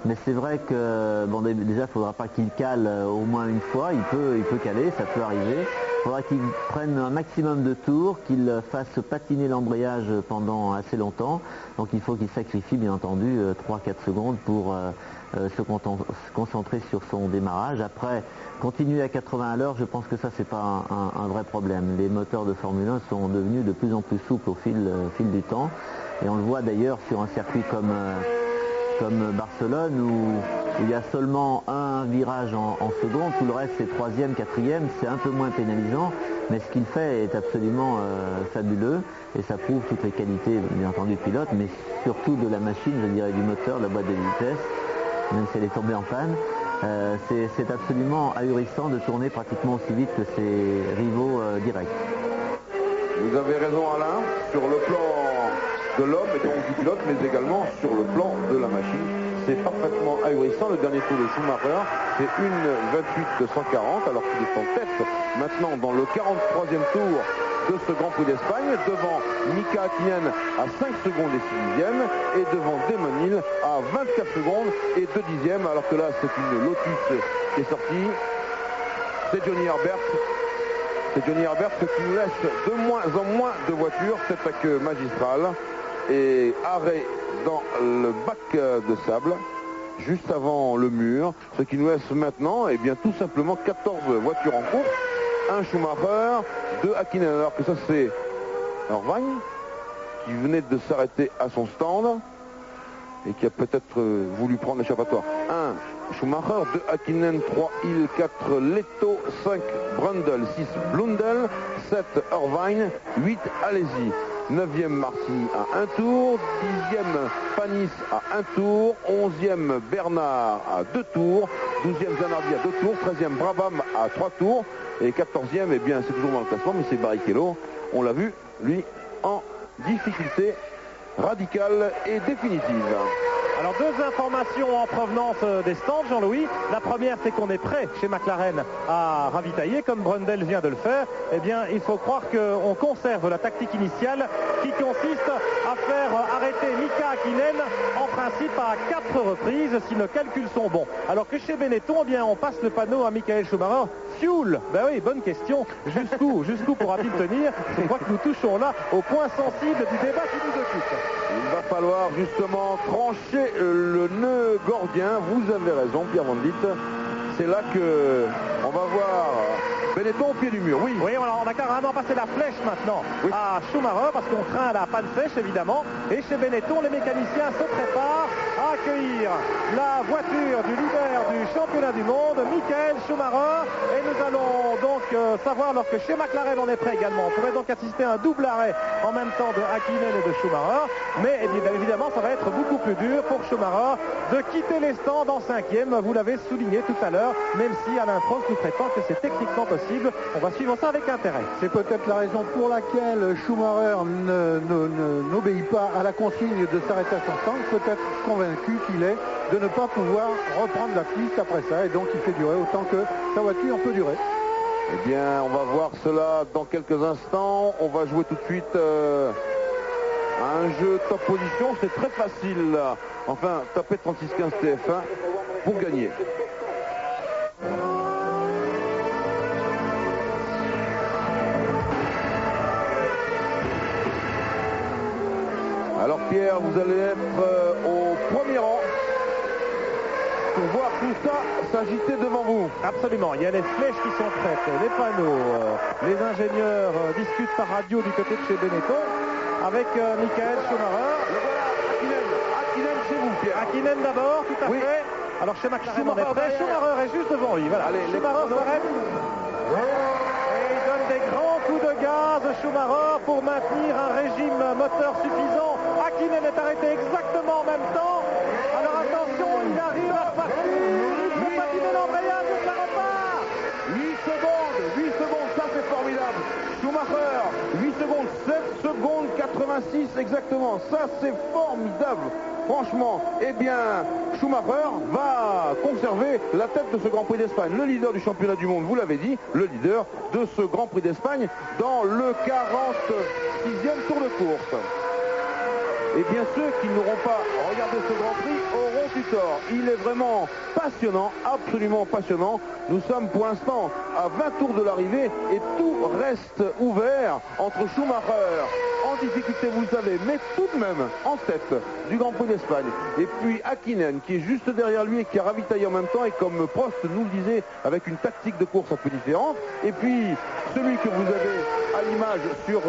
mais c'est vrai que bon, déjà, il ne faudra pas qu'il cale au moins une fois, il peut caler, ça peut arriver. Il faudra qu'il prenne un maximum de tours, qu'il fasse patiner l'embrayage pendant assez longtemps, donc il faut qu'il sacrifie bien entendu 3-4 secondes pour se concentrer sur son démarrage. Après, continuer à 80 à l'heure, je pense que ça c'est pas un vrai problème. Les moteurs de Formule 1 sont devenus de plus en plus souples au fil du temps, et on le voit d'ailleurs sur un circuit comme Barcelone où il y a seulement un un virage en second, tout le reste c'est 3e, 4e, c'est un peu moins pénalisant, mais ce qu'il fait est absolument fabuleux et ça prouve toutes les qualités bien entendu du pilote, mais surtout de la machine, je dirais du moteur, de la boîte de vitesse, même si elle est tombée en panne. C'est absolument ahurissant de tourner pratiquement aussi vite que ses rivaux directs. Vous avez raison Alain, sur le plan de l'homme et donc du pilote, mais également sur le plan de la machine. C'est parfaitement ahurissant. Le dernier tour de Schumacher, c'est 1:28.140, alors qu'il est en tête maintenant dans le 43e tour de ce Grand Prix d'Espagne, devant Mika Hakkinen à 5 secondes et 6 dixièmes, et devant Damon Hill à 24 secondes et 2 dixièmes, alors que là c'est une Lotus qui est sortie. C'est Johnny Herbert. C'est Johnny Herbert qui nous laisse de moins en moins de voitures, cette attaque magistrale. Et arrêt dans le bac de sable, juste avant le mur, ce qui nous laisse maintenant, eh bien, tout simplement 14 voitures en course, un Schumacher, 2 Hakkinen, alors que ça c'est Irvine, qui venait de s'arrêter à son stand, et qui a peut-être voulu prendre l'échappatoire. 1 Schumacher, 2 Hakkinen, 3 Hill, 4 Leto, 5 Brundle, 6 Blundell, 7 Irvine, 8 Alesi. 9e Martini à 1 tour, 10e Panis à 1 tour, 11e Bernard à 2 tours, 12e Zanardi à 2 tours, 13e Brabham à 3 tours, et 14e, eh bien c'est toujours dans le classement, mais c'est Barrichello, on l'a vu, lui, en difficulté radicale et définitive. Alors 2 informations en provenance des stands, Jean-Louis. La première, c'est qu'on est prêt chez McLaren à ravitailler, comme Brundle vient de le faire. Eh bien, il faut croire qu'on conserve la tactique initiale qui consiste à faire arrêter Mika Hakkinen en principe à 4 reprises si nos calculs sont bons. Alors que chez Benetton, eh bien, on passe le panneau à Michael Schumacher. Fuel, ben oui, bonne question. Jusqu'où pourra-t-il tenir? Je crois que nous touchons là au point sensible du débat qui nous occupe. Il va falloir justement trancher le nœud gordien. Vous avez raison, Pierre Van Dit. C'est là que on va voir Benetton au pied du mur. Oui, on a carrément passé la flèche maintenant à Schumacher parce qu'on craint la panne sèche évidemment. Et chez Benetton, les mécaniciens se préparent à accueillir la voiture du leader du championnat du monde, Michael Schumacher. Et nous allons donc savoir, lorsque chez McLaren on est prêt également, on pourrait donc assister à un double arrêt en même temps de Hakkinen et de Schumacher. Mais évidemment, ça va être beaucoup plus dur pour Schumacher de quitter les stands en 5e. Vous l'avez souligné tout à l'heure, même si Alain Prost nous prétend que c'est techniquement possible. On va suivre ça avec intérêt. C'est peut-être la raison pour laquelle Schumacher n'obéit pas à la consigne de s'arrêter à son stand. Peut-être convaincu qu'il est de ne pas pouvoir reprendre la piste après ça, et donc il fait durer autant que sa voiture peut durer. Eh bien, on va voir cela dans quelques instants. On va jouer tout de suite à un jeu top position. C'est très facile. Enfin, tapez 3615 TF1 pour gagner. Alors Pierre, vous allez être au premier rang pour voir tout ça s'agiter devant vous. Absolument, il y a les flèches qui sont prêtes, les panneaux, les ingénieurs discutent par radio du côté de chez Benetton avec Michael Schumacher. Le voilà, Hakkinen chez vous Pierre. Hakkinen d'abord, tout à fait. Alors chez McLaren on est prêt, Schumacher est juste devant lui. Voilà. Allez, Schumacher s'arrête. Et il donne des grands coups de gaz, Schumacher, pour maintenir un régime moteur suffisant. Hakkinen est arrêté exactement en même temps. Alors attention, il arrive à repartir. Le patiner l'embrayage, ça repart. 8 secondes, ça c'est formidable. Schumacher, 8 secondes, 7 secondes 86 exactement. Ça c'est formidable. Franchement, eh bien, Schumacher va conserver la tête de ce Grand Prix d'Espagne. Le leader du championnat du monde, vous l'avez dit, le leader de ce Grand Prix d'Espagne dans le 46e tour de course. Et bien ceux qui n'auront pas regardé ce Grand Prix auront eu tort. Il est vraiment passionnant, absolument passionnant. Nous sommes pour l'instant à 20 tours de l'arrivée et tout reste ouvert entre Schumacher, en difficulté vous le savez, mais tout de même en tête du Grand Prix d'Espagne. Et puis Hakkinen qui est juste derrière lui et qui a ravitaillé en même temps, et comme Prost nous le disait, avec une tactique de course un peu différente. Et puis celui que vous avez à l'image sur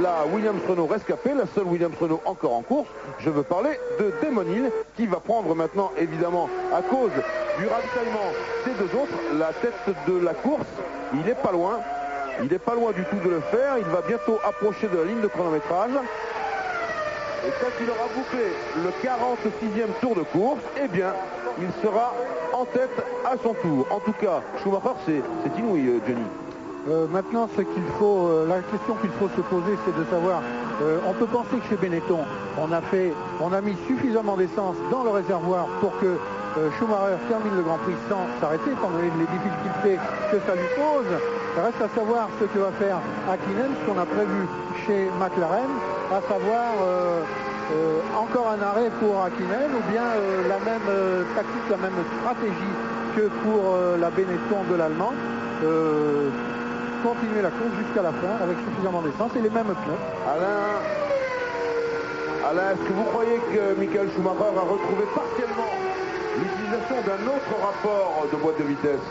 la Williams-Renault rescapée, la seule Williams-Renault encore en course. Je veux parler de Damon Hill qui va prendre maintenant, évidemment, à cause du ravitaillement ces deux autres, la tête de la course. Il n'est pas loin. Il n'est pas loin du tout de le faire. Il va bientôt approcher de la ligne de chronométrage. Et quand il aura bouclé le 46e tour de course, eh bien, il sera en tête à son tour. En tout cas, Schumacher, c'est inouï, Johnny. Maintenant, ce qu'il faut, la question qu'il faut se poser, c'est de savoir, on peut penser que chez Benetton, on a mis suffisamment d'essence dans le réservoir pour que Schumacher termine le Grand Prix sans s'arrêter, étant donné les difficultés que ça lui pose. Reste à savoir ce que va faire Häkkinen, ce qu'on a prévu chez McLaren, à savoir encore un arrêt pour Häkkinen ou bien la même tactique, la même stratégie que pour la Benetton de l'Allemand. Continuer la course jusqu'à la fin avec suffisamment d'essence et les mêmes pneus. Alain, est-ce que vous croyez que Michael Schumacher va retrouver partiellement l'utilisation d'un autre rapport de boîte de vitesse?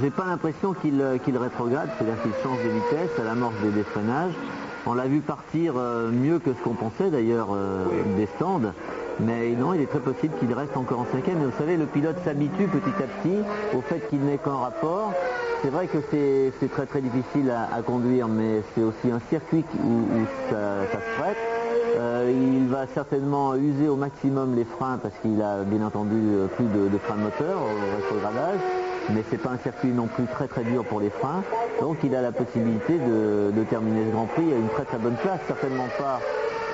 J'ai pas l'impression qu'il rétrograde, c'est-à-dire qu'il change de vitesse à l'amorce des freinages. On l'a vu partir mieux que ce qu'on pensait d'ailleurs des stands, mais non, il est très possible qu'il reste encore en cinquième. Et vous savez, le pilote s'habitue petit à petit au fait qu'il n'ait qu'un rapport. C'est vrai que c'est très très difficile à conduire, mais c'est aussi un circuit où ça se prête. Il va certainement user au maximum les freins parce qu'il a bien entendu plus de freins moteurs au rétrogradage, mais c'est pas un circuit non plus très très dur pour les freins. Donc il a la possibilité de terminer ce Grand Prix à une très très bonne place, certainement pas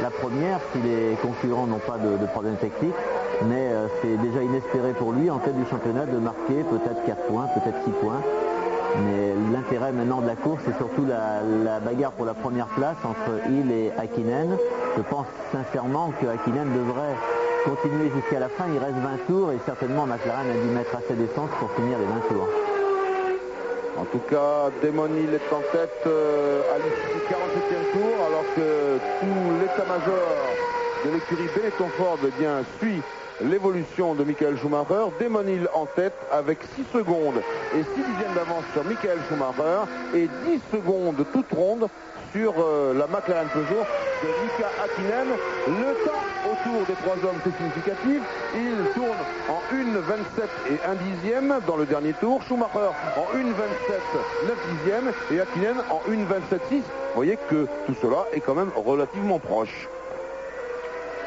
la première si les concurrents n'ont pas de problème technique, mais c'est déjà inespéré pour lui en tête du championnat de marquer peut-être 4 points, peut-être 6 points. Mais l'intérêt maintenant de la course, c'est surtout la bagarre pour la première place entre Hill et Häkkinen. Je pense sincèrement que Häkkinen devrait continuer jusqu'à la fin. Il reste 20 tours et certainement McLaren a dû mettre assez d'essence pour finir les 20 tours. En tout cas, Damon Hill est en tête à l'issue du 47e tour, alors que tout l'état-major de l'écurie Benetton Ford suit l'évolution de Michael Schumacher. Damon Hill en tête avec 6 secondes et 6 dixièmes d'avance sur Michael Schumacher et 10 secondes toute ronde sur la McLaren Peugeot de Mika Häkkinen. Le temps autour des trois hommes, c'est significatif. Il tourne en 1,27 et 1 dixième dans le dernier tour. Schumacher en 1,27 9 dixièmes et Häkkinen en 1,27 6. Vous voyez que tout cela est quand même relativement proche.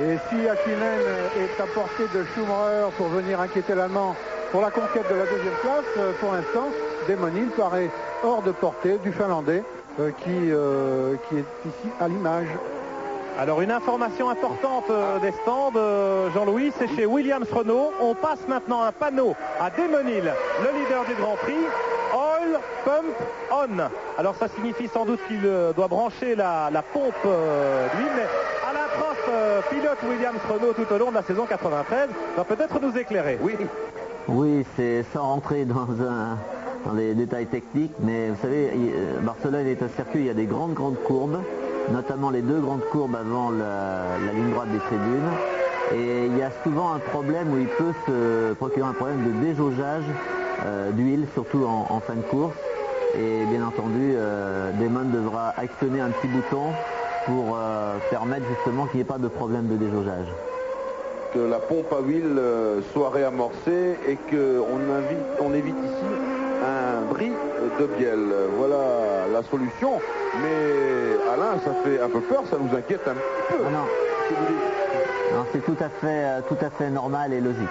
Et si Häkkinen est à portée de Schumacher pour venir inquiéter l'Allemand pour la conquête de la deuxième place, pour l'instant, Damon Hill paraît hors de portée du Finlandais qui est ici à l'image. Alors une information importante des stands, Jean-Louis, c'est chez Williams Renault. On passe maintenant un panneau à Damon Hill, le leader du Grand Prix. Oil Pump On. Alors ça signifie sans doute qu'il doit brancher la pompe d'huile, mais Alain Prost, pilote Williams Renault tout au long de la saison 93, va peut-être nous éclairer. Oui, c'est sans rentrer dans les détails techniques, mais vous savez, Barcelone est un circuit, il y a des grandes courbes, notamment les 2 grandes courbes avant la ligne droite des tribunes, et il y a souvent un problème où il peut se procurer un problème de déjaugeage d'huile, surtout en fin de course. Et bien entendu, Damon devra actionner un petit bouton pour permettre justement qu'il n'y ait pas de problème de déjaugeage. Que la pompe à huile soit réamorcée et qu'on évite ici un bris de bielle. Voilà la solution. Mais Alain, ça fait un peu peur, ça nous inquiète un peu. Non, c'est tout à fait normal et logique.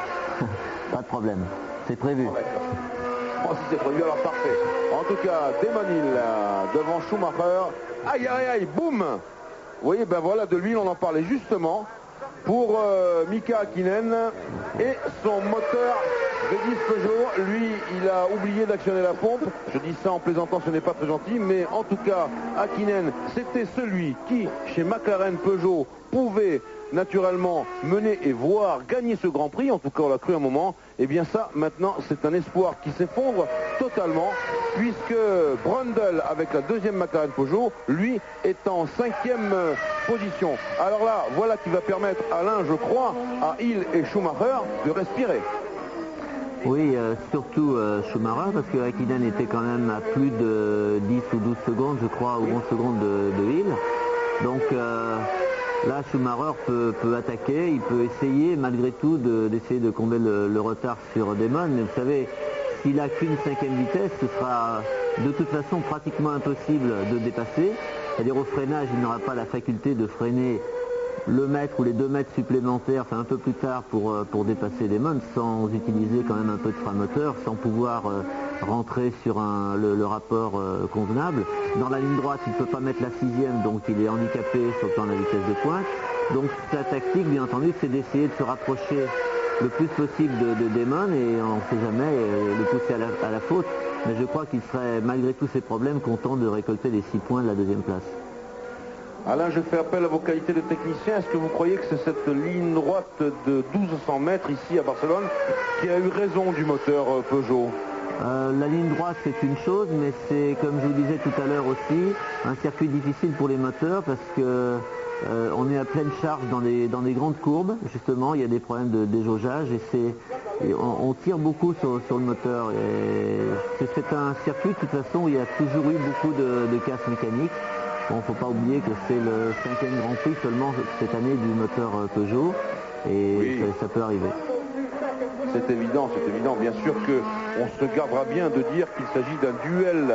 Pas de problème. C'est prévu. Oh, si c'est prévu, alors parfait. En tout cas, Damon Hill devant Schumacher. Aïe, aïe, aïe, boum! Vous voyez, ben voilà, de l'huile, on en parlait justement pour Mika Häkkinen et son moteur V10 Peugeot. Lui, il a oublié d'actionner la pompe. Je dis ça en plaisantant, ce n'est pas très gentil, mais en tout cas, Häkkinen, c'était celui qui, chez McLaren Peugeot, pouvait naturellement mener et voir gagner ce Grand Prix. En tout cas, on l'a cru un moment. Et bien ça, maintenant, c'est un espoir qui s'effondre totalement, puisque Brundle, avec la deuxième McLaren Peugeot, lui, est en 5e position. Alors là, voilà qui va permettre à l'un, je crois, à Hill et Schumacher de respirer. Oui, surtout Schumacher, parce que Häkkinen était quand même à plus de 10 ou 12 secondes, je crois, ou 11 secondes de Hill. Donc là, Schumacher peut attaquer, il peut essayer malgré tout d'essayer de combler le retard sur Damon. Mais vous savez, s'il n'a qu'une 5e vitesse, ce sera de toute façon pratiquement impossible de dépasser. C'est-à-dire au freinage, il n'aura pas la faculté de freiner le mètre ou les 2 mètres supplémentaires, enfin un peu plus tard pour dépasser Damon, sans utiliser quand même un peu de frein moteur, sans pouvoir rentrer sur le rapport convenable. Dans la ligne droite, il ne peut pas mettre la 6e, donc il est handicapé sur le plan de la vitesse de pointe. Donc sa tactique, bien entendu, c'est d'essayer de se rapprocher le plus possible de Damon, et on ne sait jamais le pousser à la faute. Mais je crois qu'il serait, malgré tous ces problèmes, content de récolter les 6 points de la 2e place. Alain, je fais appel à vos qualités de technicien. Est-ce que vous croyez que c'est cette ligne droite de 1200 mètres ici à Barcelone qui a eu raison du moteur Peugeot? La ligne droite, c'est une chose, mais c'est, comme je vous disais tout à l'heure aussi, un circuit difficile pour les moteurs parce que on est à pleine charge dans des grandes courbes. Justement, il y a des problèmes de déjaugeage et on tire beaucoup sur le moteur. C'est un circuit, de toute façon, où il y a toujours eu beaucoup de casse mécanique. Bon, faut pas oublier que c'est le 5e Grand Prix seulement cette année du moteur Peugeot, et oui, ça peut arriver. C'est évident. Bien sûr qu'on se gardera bien de dire qu'il s'agit d'un duel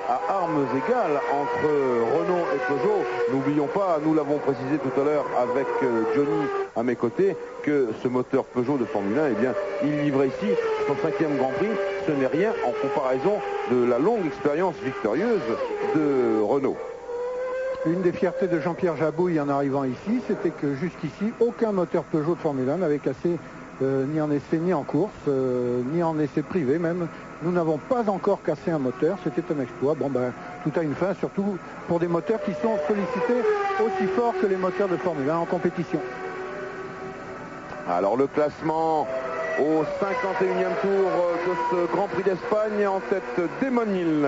à armes égales entre Renault et Peugeot. N'oublions pas, nous l'avons précisé tout à l'heure avec Johnny à mes côtés, que ce moteur Peugeot de Formule 1, eh bien, il livrait ici son 5e Grand Prix. Ce n'est rien en comparaison de la longue expérience victorieuse de Renault. Une des fiertés de Jean-Pierre Jabouille en arrivant ici, c'était que jusqu'ici, aucun moteur Peugeot de Formule 1 n'avait cassé ni en essai ni en course, ni en essai privé même. Nous n'avons pas encore cassé un moteur, c'était un exploit. Bon ben, tout a une fin, surtout pour des moteurs qui sont sollicités aussi fort que les moteurs de Formule 1 en compétition. Alors le classement au 51e tour de ce Grand Prix d'Espagne, en tête Damon Hill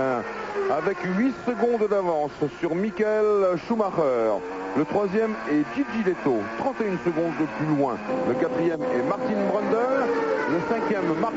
avec 8 secondes d'avance sur Michael Schumacher. Le 3e est Gigi Leto, 31 secondes de plus loin. Le 4e est Martin Brundle. Le 5e, Marc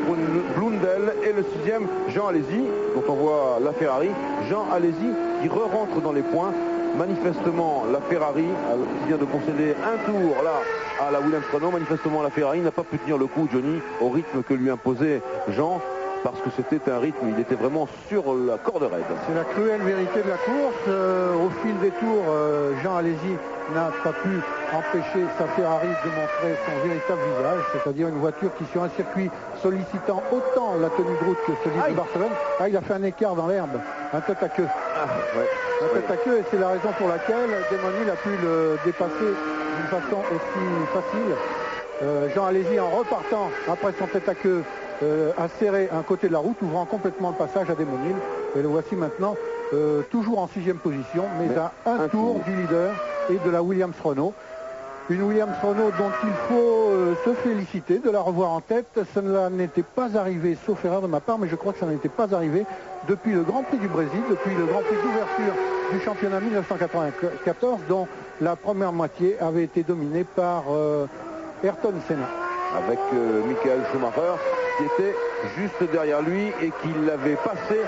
Blundell. Et le 6e, Jean Alesi, dont on voit la Ferrari. Jean Alesi qui re-rentre dans les points. Manifestement, la Ferrari qui vient de concéder un tour là à la Williams-Renault. Manifestement, la Ferrari n'a pas pu tenir le coup, Johnny, au rythme que lui imposait Jean, parce que c'était un rythme, il était vraiment sur la corde raide. C'est la cruelle vérité de la course. Au fil des tours, Jean Alesi n'a pas pu empêcher sa Ferrari de montrer son véritable visage, c'est-à-dire une voiture qui, sur un circuit sollicitant autant la tenue de route que celui de Barcelone, il a fait un écart dans l'herbe, un tête à queue. Un tête à queue, et c'est la raison pour laquelle Damon Hill a pu le dépasser d'une façon aussi facile. Jean Alesi, en repartant après son tête à queue, a serré un côté de la route, ouvrant complètement le passage à Damon Hill. Et le voici maintenant toujours en 6e position, mais à un tour du leader et de la Williams-Renault. Une Williams-Renault dont il faut se féliciter de la revoir en tête. Cela n'était pas arrivé, sauf erreur de ma part, mais je crois que ça n'était pas arrivé depuis le Grand Prix du Brésil, depuis le Grand Prix d'ouverture du championnat 1994, dont la première moitié avait été dominée par Ayrton Senna. Avec Michael Schumacher qui était juste derrière lui et qui l'avait passé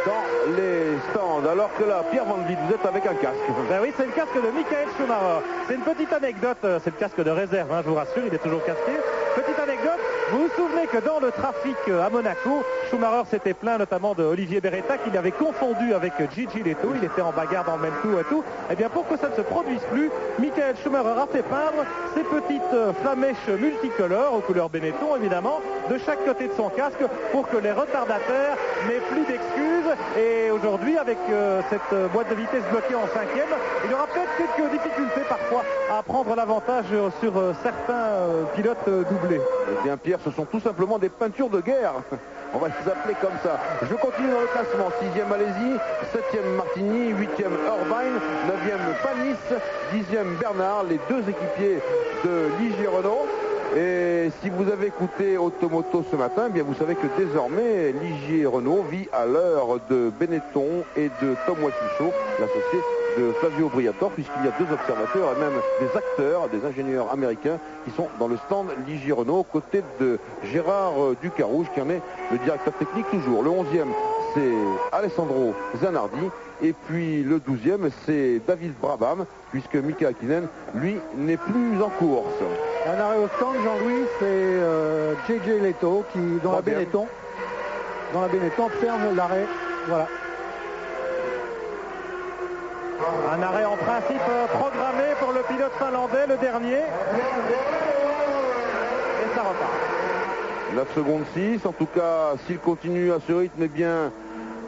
dans les stands. Alors que là, Pierre Van Vliet, vous êtes avec un casque. Ben oui, c'est le casque de Michael Schumacher. C'est une petite anecdote, c'est le casque de réserve, je vous rassure, il est toujours casqué. Petite anecdote, vous vous souvenez que dans le trafic à Monaco, Schumacher s'était plaint notamment de Olivier Beretta qu'il avait confondu avec Gigi Leto, il était en bagarre dans le même tour et tout. Eh bien pour que ça ne se produise plus, Michael Schumacher a fait peindre ces petites flamèches multicolores, aux couleurs Benetton évidemment, de chaque côté de son casque pour que les retardataires n'aient plus d'excuses. Et aujourd'hui, avec cette boîte de vitesse bloquée en 5e, il y aura peut-être quelques difficultés parfois à prendre l'avantage sur certains pilotes doublés. Eh bien Pierre, ce sont tout simplement des peintures de guerre. On va les appeler comme ça. Je continue dans le classement. 6e Alesi, 7e Martini, 8e Irvine, 9e Panis, 10e Bernard, les deux équipiers de Ligier Renault. Et si vous avez écouté Automoto ce matin, eh bien vous savez que désormais Ligier Renault vit à l'heure de Benetton et de Tom Wattuso, l'associé de Flavio Briatore, puisqu'il y a 2 observateurs et même des acteurs, des ingénieurs américains qui sont dans le stand Ligier Renault, aux côtés de Gérard Ducarouge, qui en est le directeur technique toujours. Le 11e, c'est Alessandro Zanardi. Et puis le 12e, c'est David Brabham, puisque Mika Hakkinen, lui, n'est plus en course. Un arrêt au stand, Jean-Louis, c'est JJ Leto qui, dans la Benetton observe l'arrêt. Voilà. Un arrêt en principe programmé pour le pilote finlandais, le dernier. Et ça repart. 9 secondes 6, en tout cas, s'il continue à ce rythme, eh bien,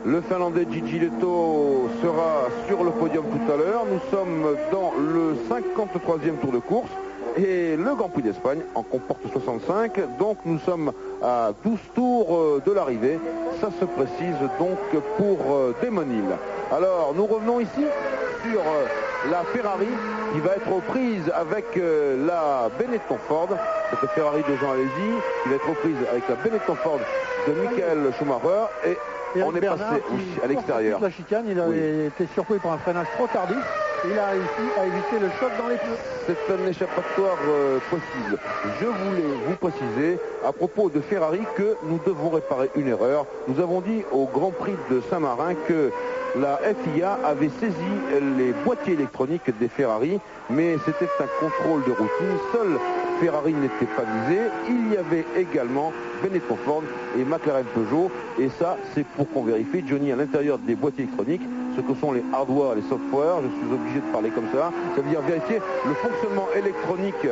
le Finlandais Gigi Leto sera sur le podium tout à l'heure. Nous sommes dans le 53e tour de course et le Grand Prix d'Espagne en comporte 65. Donc nous sommes à 12 tours de l'arrivée. Ça se précise donc pour Damon Hill. Alors nous revenons ici sur la Ferrari qui va être aux prises avec la Benetton Ford. Cette Ferrari de Jean Alesi qui va être aux prises avec la Benetton Ford de Michael Schumacher. Et on est passé à l'extérieur. La chicane, il avait été surpris par un freinage trop tardif. Il a réussi à éviter le choc dans les pneus. C'est un échappatoire possible. Je voulais vous préciser à propos de Ferrari que nous devons réparer une erreur. Nous avons dit au Grand Prix de Saint-Marin que la FIA avait saisi les boîtiers électroniques des Ferrari, mais c'était un contrôle de routine. Seul Ferrari n'était pas visé. Il y avait également Benetton Ford et McLaren Peugeot. Et ça, c'est pour qu'on vérifie, Johnny, à l'intérieur des boîtiers électroniques, ce que sont les hardware et les software. Je suis obligé de parler comme ça. Ça veut dire vérifier le fonctionnement électronique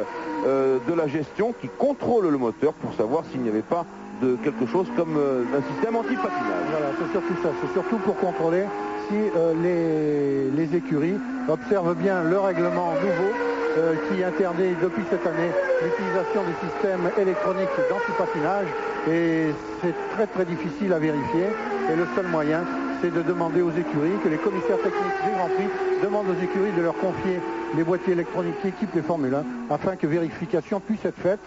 de la gestion qui contrôle le moteur pour savoir s'il n'y avait pas de quelque chose comme un système anti-patinage. Voilà, c'est surtout ça. C'est surtout pour contrôler si les écuries observent bien le règlement nouveau qui interdit depuis cette année l'utilisation des systèmes électroniques d'anti-patinage. Et c'est très très difficile à vérifier. Et le seul moyen, c'est de demander aux écuries, que les commissaires techniques du Grand Prix demandent aux écuries de leur confier les boîtiers électroniques qui équipent les Formule 1 afin que vérification puisse être faite,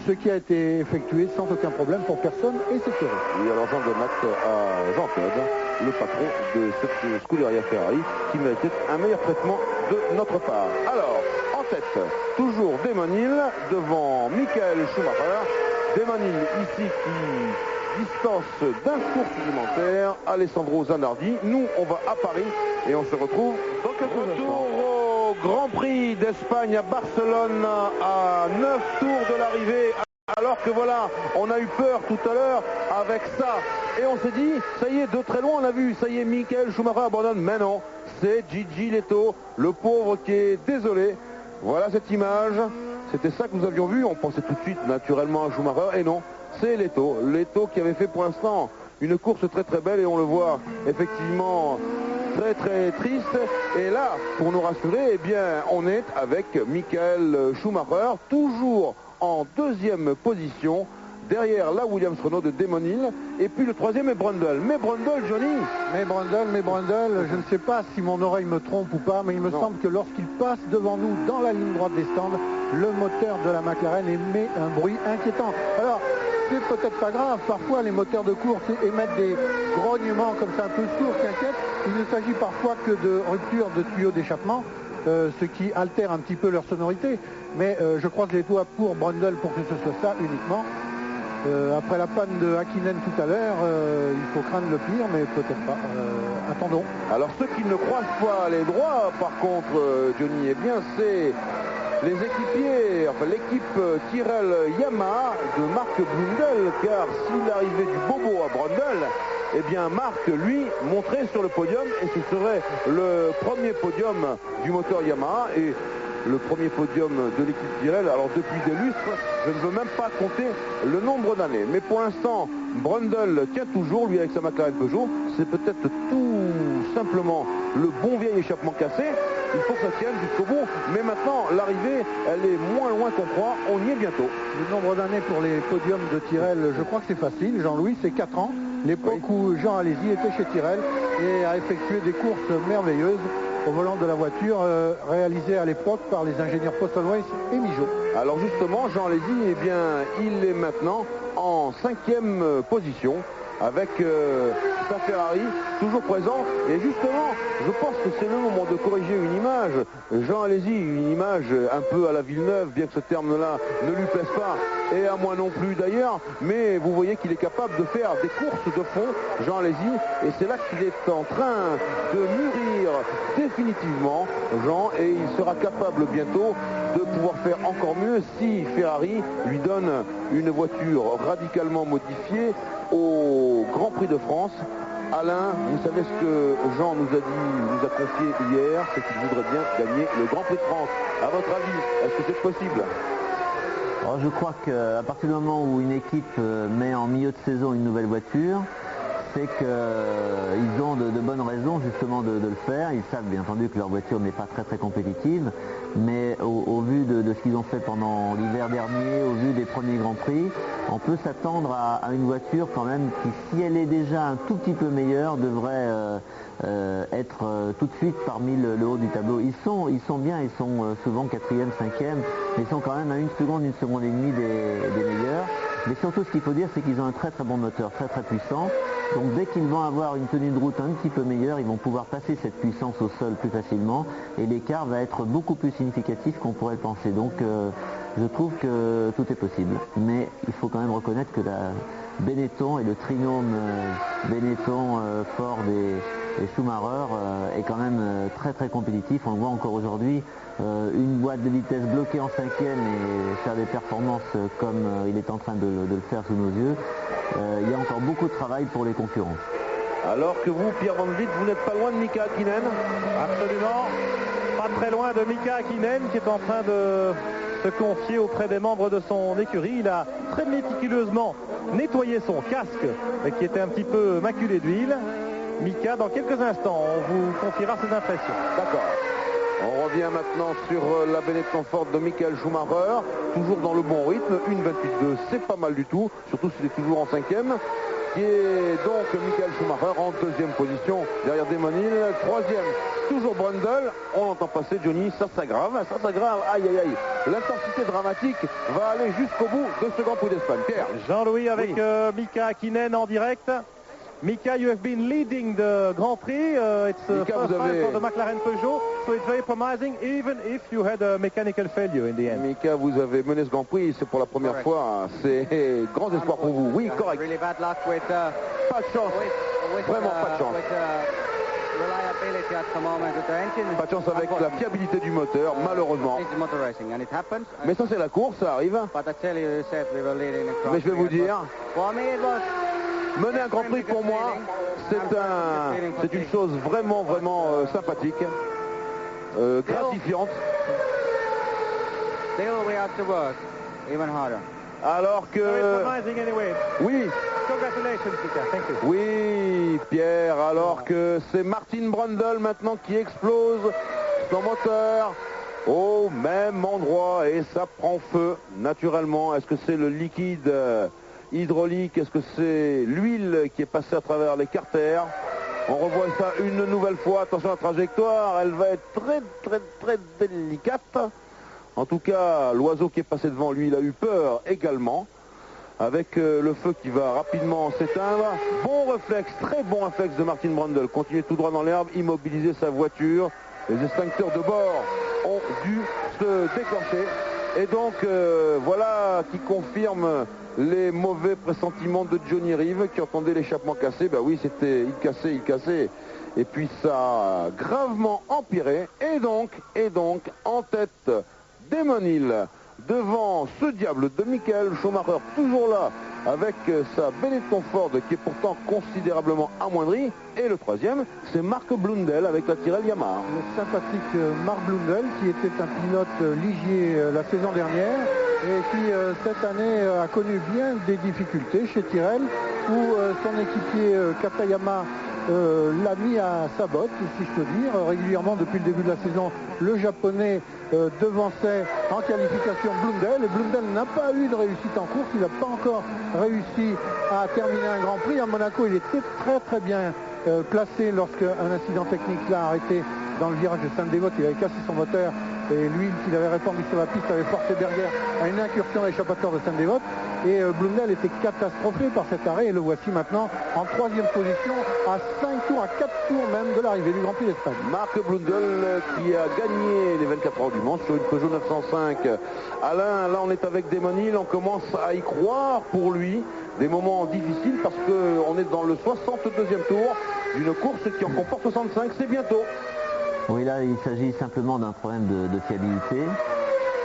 ce qui a été effectué sans aucun problème pour personne et sécurité. Oui, alors j'en donne acte à Jean-Claude, le patron de cette Scuderia Ferrari, qui méritait un meilleur traitement de notre part. Alors, en tête, toujours Damon Hill devant Michael Schumacher. Damon Hill ici qui distance d'un tour supplémentaire Alessandro Zanardi. Nous, on va à Paris et on se retrouve dans quelques instants. Au Grand Prix d'Espagne à Barcelone à 9 tours de l'arrivée. Alors que voilà, on a eu peur tout à l'heure avec ça. Et on s'est dit, ça y est, de très loin on a vu, ça y est, Michael Schumacher abandonne. Mais non, c'est Gigi Leto, le pauvre qui est désolé. Voilà cette image. C'était ça que nous avions vu. On pensait tout de suite naturellement à Schumacher. Et non, c'est Leto. Leto qui avait fait pour l'instant une course très très belle. Et on le voit effectivement très très triste. Et là, pour nous rassurer, eh bien, on est avec Michael Schumacher, toujours en deuxième position, derrière la Williams Renault de Damon Hill. Et puis le troisième est Brundle. Mais Brundle, Johnny. Mais Brundle, je ne sais pas si mon oreille me trompe ou pas, mais il me semble que lorsqu'il passe devant nous dans la ligne droite des stands, le moteur de la McLaren émet un bruit inquiétant. Alors, c'est peut-être pas grave, parfois les moteurs de course émettent des grognements comme ça un peu sourds qui inquiètent. Il ne s'agit parfois que de rupture de tuyaux d'échappement, ce qui altère un petit peu leur sonorité. Mais je croise les doigts pour Brundle pour que ce soit ça uniquement. Après la panne de Hakkinen tout à l'heure, il faut craindre le pire, mais peut-être pas. Attendons. Alors ceux qui ne croisent pas les droits, par contre, Johnny, eh bien c'est les équipiers, enfin l'équipe Tyrrell-Yamaha de Mark Brundle, car s'il arrivait du bobo à Brundle, eh bien Mark, lui, monterait sur le podium et ce serait le premier podium du moteur Yamaha et le premier podium de l'équipe Tyrrell. Alors depuis des lustres, je ne veux même pas compter le nombre d'années. Mais pour l'instant, Brundle tient toujours, lui avec sa McLaren Peugeot. C'est peut-être tout simplement le bon vieil échappement cassé. Il faut que ça tienne jusqu'au bout. Mais maintenant, l'arrivée, elle est moins loin qu'on croit. On y est bientôt. Le nombre d'années pour les podiums de Tyrrell, je crois que c'est facile. Jean-Louis, c'est 4 ans. L'époque où Jean Alesi était chez Tyrrell et a effectué des courses merveilleuses au volant de la voiture réalisée à l'époque par les ingénieurs Postlways et Migeot. Alors justement, Jean Alesi, eh bien, il est maintenant en 5e position. avec sa Ferrari toujours présent. Et justement, je pense que c'est le moment de corriger une image. Jean, allez-y, une image un peu à la Villeneuve, bien que ce terme-là ne lui plaise pas, et à moi non plus d'ailleurs, mais vous voyez qu'il est capable de faire des courses de fond, Jean, allez-y, et c'est là qu'il est en train de mûrir définitivement, Jean, et il sera capable bientôt de pouvoir faire encore mieux si Ferrari lui donne une voiture radicalement modifiée au Grand Prix de France. Alain, vous savez ce que Jean nous a confié hier, c'est qu'il voudrait bien gagner le Grand Prix de France. À votre avis, est-ce que c'est possible? Alors, je crois qu'à partir du moment où une équipe met en milieu de saison une nouvelle voiture, c'est qu'ils ont de bonnes raisons justement de le faire. Ils savent bien entendu que leur voiture n'est pas très compétitive, mais au vu de ce qu'ils ont fait pendant l'hiver dernier, au vu des premiers Grands Prix, on peut s'attendre à une voiture quand même qui, si elle est déjà un tout petit peu meilleure, devrait être tout de suite parmi le haut du tableau. Ils sont bien, ils sont souvent 4e, 5e, mais ils sont quand même à 1 seconde et demie des meilleurs. Mais surtout, ce qu'il faut dire, c'est qu'ils ont un très bon moteur, très puissant. Donc dès qu'ils vont avoir une tenue de route un petit peu meilleure, ils vont pouvoir passer cette puissance au sol plus facilement et l'écart va être beaucoup plus significatif qu'on pourrait le penser. Donc je trouve que tout est possible. Mais il faut quand même reconnaître que la Benetton et le trinôme Benetton, Ford et Schumacher est quand même très compétitif. On le voit encore aujourd'hui, une boîte de vitesse bloquée en 5e et faire des performances comme il est en train de le faire sous nos yeux. Il y a encore beaucoup de travail pour les concurrents. Alors que vous, Pierre Van Vliet, vous n'êtes pas loin de Mika Hakkinen? Absolument, pas très loin de Mika Hakkinen qui est en train de se confier auprès des membres de son écurie. Il a très méticuleusement nettoyé son casque qui était un petit peu maculé d'huile. Mika, dans quelques instants, on vous confiera ses impressions. D'accord. On revient maintenant sur la Benetton Ford de Michael Schumacher, toujours dans le bon rythme, 1.28.2, c'est pas mal du tout, surtout s'il est toujours en 5e, qui est donc Michael Schumacher en 2e position, derrière Damon Hill, 3e, toujours Brundle, on l'entend passer Johnny, ça s'aggrave, aïe, l'intensité dramatique va aller jusqu'au bout de ce Grand Prix d'Espagne. Pierre. Jean-Louis avec Mika Hakkinen en direct. Mika, you have been leading the Grand Prix. It's the Mika, first time for the McLaren Peugeot, so it's very promising, even if you had a mechanical failure in the end. Mika, vous avez mené ce Grand Prix, c'est pour la première fois. C'est grand espoir pour vous. Oui, correct. Really bad luck with, pas de chance. Vraiment pas de chance. Reliability at the moment with the engine. Pas de chance avec la fiabilité du moteur, malheureusement. It's motor racing and it happens. Mais ça, c'est la course, ça arrive. But I tell you said we were leading the Grand Mais je vais vous dire, for me it was mener un Grand Prix pour moi, c'est une chose vraiment sympathique, gratifiante. Still we have to work even harder. Alors que... Anyway. Oui. Congratulations, Mika. Thank you. Oui, Pierre, alors que c'est Martin Brundle maintenant qui explose son moteur au même endroit et ça prend feu naturellement. Est-ce que c'est le liquide hydraulique? Est-ce que c'est l'huile qui est passée à travers les carters? On revoit ça une nouvelle fois. Attention à la trajectoire, elle va être très délicate. En tout cas, l'oiseau qui est passé devant lui, il a eu peur également. Avec le feu qui va rapidement s'éteindre. Bon réflexe, très bon réflexe de Martin Brundle. Continuer tout droit dans l'herbe, immobiliser sa voiture. Les extincteurs de bord ont dû se déclencher. Et donc, voilà qui confirme les mauvais pressentiments de Johnny Reeve qui entendait l'échappement cassé. Ben oui, c'était il cassait. Et puis ça a gravement empiré. Et donc, en tête, Damon Hill devant ce diable de Michael Schumacher, toujours là, avec sa Benetton Ford qui est pourtant considérablement amoindrie. Et le troisième, c'est Mark Blundell avec la Tyrrell Yamaha. Le sympathique Mark Blundell qui était un pilote ligier la saison dernière et qui cette année a connu bien des difficultés chez Tyrrell où son équipier Katayama l'a mis à sa botte, si je peux dire, régulièrement depuis le début de la saison. Le japonais devançait en qualification Blundell et Blundell n'a pas eu de réussite en course, il n'a pas encore réussi à terminer un Grand Prix. À Monaco, il était très bien placé lorsqu'un incident technique l'a arrêté dans le virage de Sainte-Dévote. Il avait cassé son moteur Et lui, s'il avait répondu sur la piste, avait forcé Berger à une incursion à l'échappatoire de Sainte-Dévote. Et Blundell était catastrophé par cet arrêt. Et le voici maintenant en 3e position, à 5 tours, à 4 tours même de l'arrivée du Grand Prix d'Espagne. Marc Blundell qui a gagné les 24 heures du Mans sur une Peugeot 905. Alain, là on est avec Damon Hill, on commence à y croire pour lui. Des moments difficiles parce qu'on est dans le 62e tour d'une course qui en comporte 65, c'est bientôt. Oui, là il s'agit simplement d'un problème de fiabilité.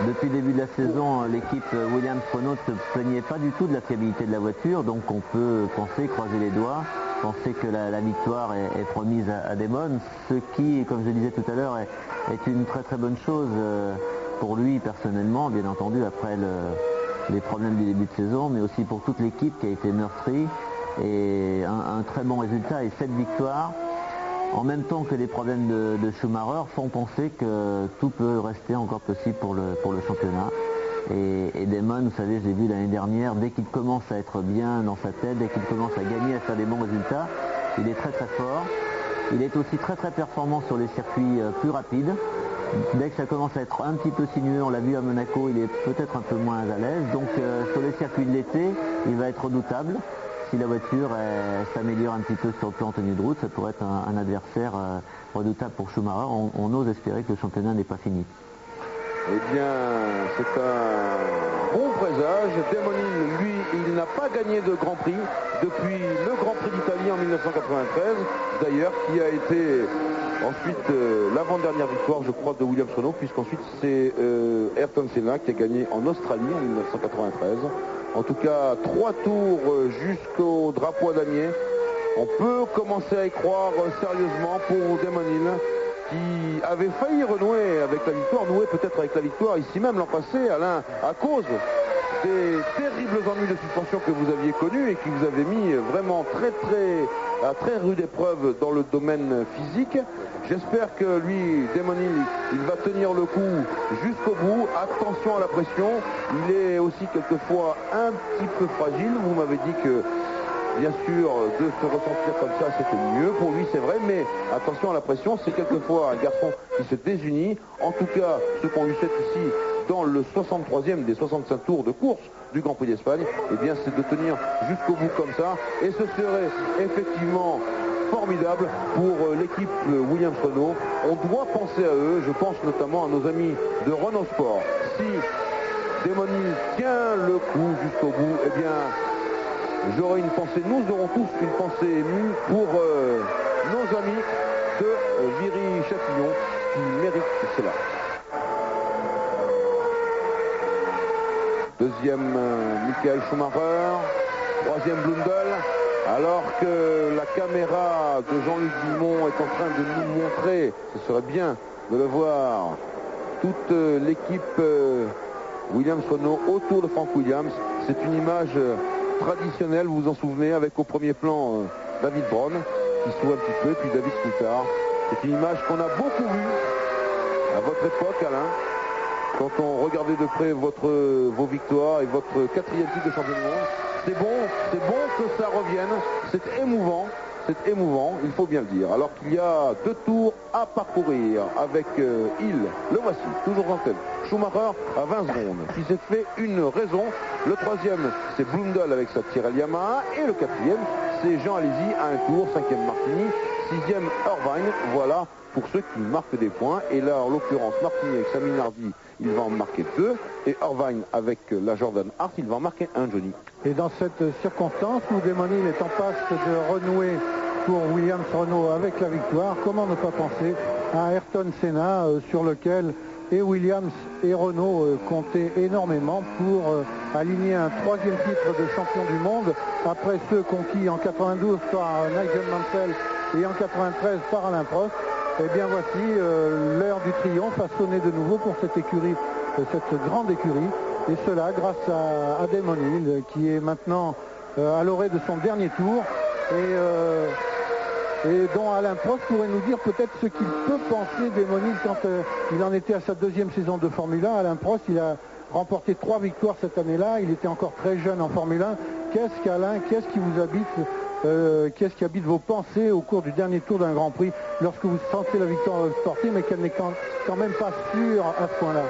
Depuis le début de la saison, l'équipe Williams-Renault ne se plaignait pas du tout de la fiabilité de la voiture, donc on peut penser, croiser les doigts, penser que la victoire est promise à Damon, ce qui, comme je le disais tout à l'heure, est une très très bonne chose pour lui personnellement, bien entendu, après les problèmes du début de saison, mais aussi pour toute l'équipe qui a été meurtrie, et un très bon résultat et 7 victoires. En même temps que les problèmes de Schumacher font penser que tout peut rester encore possible pour le championnat. Et Damon, vous savez, je l'ai vu l'année dernière, dès qu'il commence à être bien dans sa tête, dès qu'il commence à gagner, à faire des bons résultats, il est très très fort. Il est aussi très très performant sur les circuits plus rapides. Dès que ça commence à être un petit peu sinueux, on l'a vu à Monaco, il est peut-être un peu moins à l'aise. Donc sur les circuits de l'été, il va être redoutable. Si la voiture s'améliore un petit peu sur le plan tenue de route, ça pourrait être un adversaire redoutable pour Schumacher. On ose espérer que le championnat n'est pas fini. Eh bien, c'est un bon présage. Damon Hill, lui, il n'a pas gagné de Grand Prix depuis le Grand Prix d'Italie en 1993, d'ailleurs, qui a été ensuite l'avant-dernière victoire, je crois, de Williams-Renault, puisqu'ensuite c'est Ayrton Senna qui a gagné en Australie en 1993. En tout cas, 3 tours jusqu'au drapeau à damier. On peut commencer à y croire sérieusement pour Damon Hill, qui avait failli renouer avec la victoire, nouer peut-être avec la victoire ici même l'an passé, Alain, à cause des terribles ennuis de suspension que vous aviez connus et qui vous avaient mis vraiment à très rude épreuve dans le domaine physique. J'espère que lui, Damon Hill, il va tenir le coup jusqu'au bout. Attention à la pression, il est aussi quelquefois un petit peu fragile. Vous m'avez dit que, bien sûr, de se ressentir comme ça, c'était mieux pour lui, c'est vrai, mais attention à la pression, c'est quelquefois un garçon qui se désunit. En tout cas, ce qu'on lui souhaite ici, dans le 63e des 65 tours de course du Grand Prix d'Espagne, eh bien, c'est de tenir jusqu'au bout comme ça, et ce serait effectivement formidable pour l'équipe Williams-Renault. On doit penser à eux, je pense notamment à nos amis de Renault Sport. Si Damon Hill tient le coup jusqu'au bout, eh bien, j'aurai une pensée, nous aurons tous une pensée émue pour nos amis de Viry-Châtillon qui méritent cela. Deuxième, Michael Schumacher. Troisième, Blundell. Alors que la caméra de Jean-Luc Dumont est en train de nous montrer, ce serait bien de le voir, toute l'équipe Williams-Renault autour de Frank Williams. C'est une image traditionnelle, vous vous en souvenez, avec au premier plan David Brown qui sourit un petit peu, puis David Coulthard. C'est une image qu'on a beaucoup vue à votre époque, Alain, quand on regardait de près vos victoires et votre 4e titre de champion du monde. C'est bon que ça revienne, c'est émouvant, il faut bien le dire. Alors qu'il y a 2 tours à parcourir avec Hill, le voici, toujours en tête. Schumacher à 20 secondes, qui s'est fait une raison. Le 3e, c'est Blundell avec sa Tyrrell Yamaha, et le 4e, c'est Jean Alesi à 1 tour, 5e Martini, 6e Irvine. Voilà pour ceux qui marquent des points. Et là, en l'occurrence, Martini avec sa Minardi, il va en marquer 2. Et Irvine avec la Jordan Hart, il va en marquer 1, Johnny. Et dans cette circonstance où Damon Hill est en passe de renouer pour Williams-Renault avec la victoire, comment ne pas penser à Ayrton Senna sur lequel et Williams et Renault comptaient énormément pour aligner un 3e titre de champion du monde après ceux conquis en 92 par Nigel Mansell et en 93 par Alain Prost. Et bien voici l'heure du triomphe a sonné de nouveau pour cette écurie, cette grande écurie, et cela grâce à Damon Hill qui est maintenant à l'orée de son dernier tour et dont Alain Prost pourrait nous dire peut-être ce qu'il peut penser Damon Hill quand il en était à sa 2e saison de Formule 1. Alain Prost, il a remporté 3 victoires cette année-là, il était encore très jeune en Formule 1. Qu'est-ce qu'Alain, qu'est-ce qui vous habite Qu'est-ce qui habite vos pensées au cours du dernier tour d'un Grand Prix lorsque vous sentez la victoire sportive mais qu'elle n'est quand même pas sûre à ce point-là?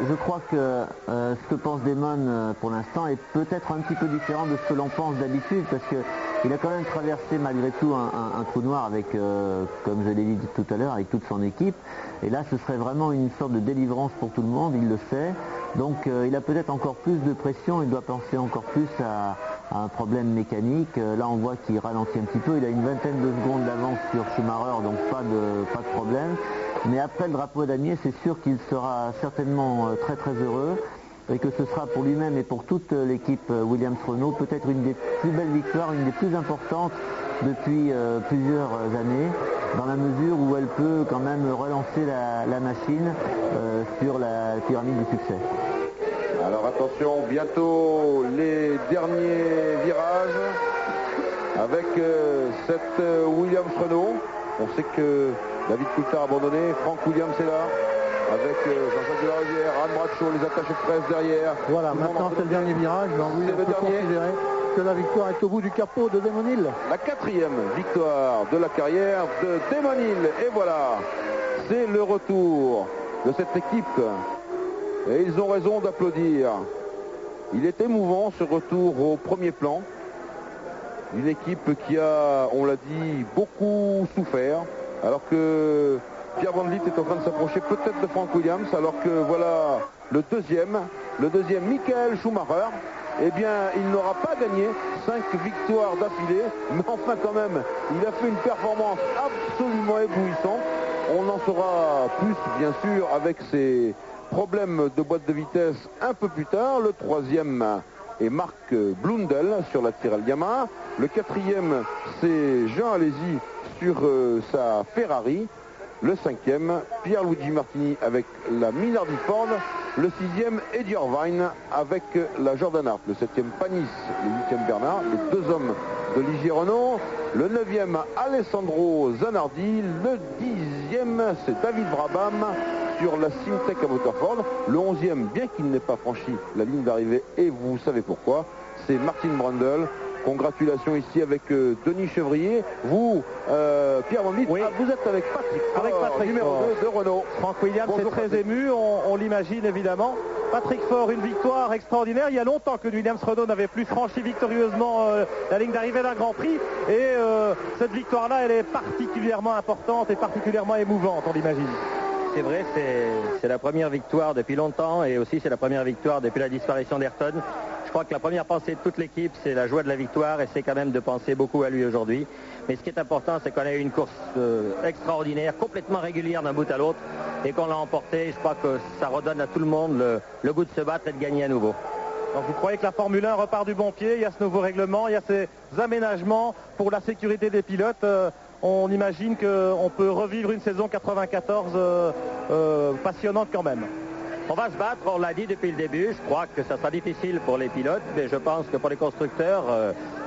Je crois que ce que pense Damon pour l'instant est peut-être un petit peu différent de ce que l'on pense d'habitude, parce qu'il a quand même traversé malgré tout un trou noir avec, comme je l'ai dit tout à l'heure, avec toute son équipe. Et là, ce serait vraiment une sorte de délivrance pour tout le monde, il le sait. Donc il a peut-être encore plus de pression, il doit penser encore plus à un problème mécanique. Là, on voit qu'il ralentit un petit peu, il a une vingtaine de secondes d'avance sur Schumacher, donc pas de problème. Mais après le drapeau damier, c'est sûr qu'il sera certainement très très heureux et que ce sera pour lui-même et pour toute l'équipe Williams-Renault peut-être une des plus belles victoires, une des plus importantes depuis plusieurs années, dans la mesure où elle peut quand même relancer la machine sur la pyramide du succès. Alors attention, bientôt les derniers virages avec cette Williams-Renault. On sait que David Coulthard a abandonné, Frank Williams est là, avec Jean-Jacques Delarosière, Anne Bradshaw, les attaches express derrière. Voilà, maintenant c'est le dernier virage, donc oui, on peut considérer que la victoire est au bout du capot de Damon Hill. La 4e victoire de la carrière de Damon Hill. Et voilà, c'est le retour de cette équipe. Et ils ont raison d'applaudir. Il est émouvant ce retour au premier plan. Une équipe qui a, on l'a dit, beaucoup souffert. Alors que Pierre Van Vliet est en train de s'approcher peut-être de Frank Williams. Alors que voilà le deuxième Michael Schumacher. Eh bien, il n'aura pas gagné 5 victoires d'affilée. Mais enfin quand même, il a fait une performance absolument éblouissante. On en saura plus, bien sûr, avec ses problèmes de boîte de vitesse un peu plus tard. Le 3e est Marc Blundell sur la Tyrrell Yamaha. Le 4e, c'est Jean Alesi sur sa Ferrari. Le 5e, Pierluigi Martini avec la Minardi Ford. Le 6e, Eddie Irvine avec la Jordan Hart. Le 7e, Panis. Le 8e, Bernard. Les 2 hommes de Ligier Renault. Le 9e, Alessandro Zanardi. Le 10e, c'est David Brabham sur la Simtek à Motorford. Le 11e, bien qu'il n'ait pas franchi la ligne d'arrivée, et vous savez pourquoi, c'est Martin Brundle. Congratulations ici avec Denis Chevrier. Vous, Pierre Van Vliet, oui. Vous êtes avec Patrick, numéro 2 de Renault. Frank Williams est très ému, on l'imagine évidemment. Patrick Faure, une victoire extraordinaire. Il y a longtemps que Williams Renault n'avait plus franchi victorieusement la ligne d'arrivée d'un Grand Prix. Et cette victoire-là, elle est particulièrement importante et particulièrement émouvante, on l'imagine. C'est vrai, c'est la première victoire depuis longtemps et aussi c'est la première victoire depuis la disparition d'Ayrton. Je crois que la première pensée de toute l'équipe, c'est la joie de la victoire et c'est quand même de penser beaucoup à lui aujourd'hui. Mais ce qui est important, c'est qu'on a eu une course extraordinaire, complètement régulière d'un bout à l'autre et qu'on l'a emporté. Je crois que ça redonne à tout le monde le goût de se battre et de gagner à nouveau. Donc vous croyez que la Formule 1 repart du bon pied? Il y a ce nouveau règlement, il y a ces aménagements pour la sécurité des pilotes. On imagine qu'on peut revivre une saison 94 passionnante quand même. On va se battre, on l'a dit depuis le début. Je crois que ça sera difficile pour les pilotes, mais je pense que pour les constructeurs,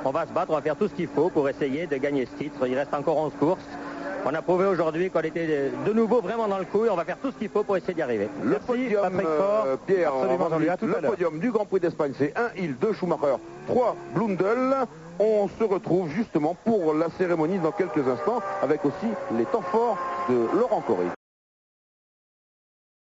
on va se battre, on va faire tout ce qu'il faut pour essayer de gagner ce titre. Il reste encore 11 courses. On a prouvé aujourd'hui qu'on était de nouveau vraiment dans le coup et on va faire tout ce qu'il faut pour essayer d'y arriver. Le podium, Patrick Faure, Pierre, le podium du Grand Prix d'Espagne, c'est 1 Hill, 2 Schumacher, 3 Blundell. On se retrouve justement pour la cérémonie dans quelques instants avec aussi les temps forts de Laurent Corry.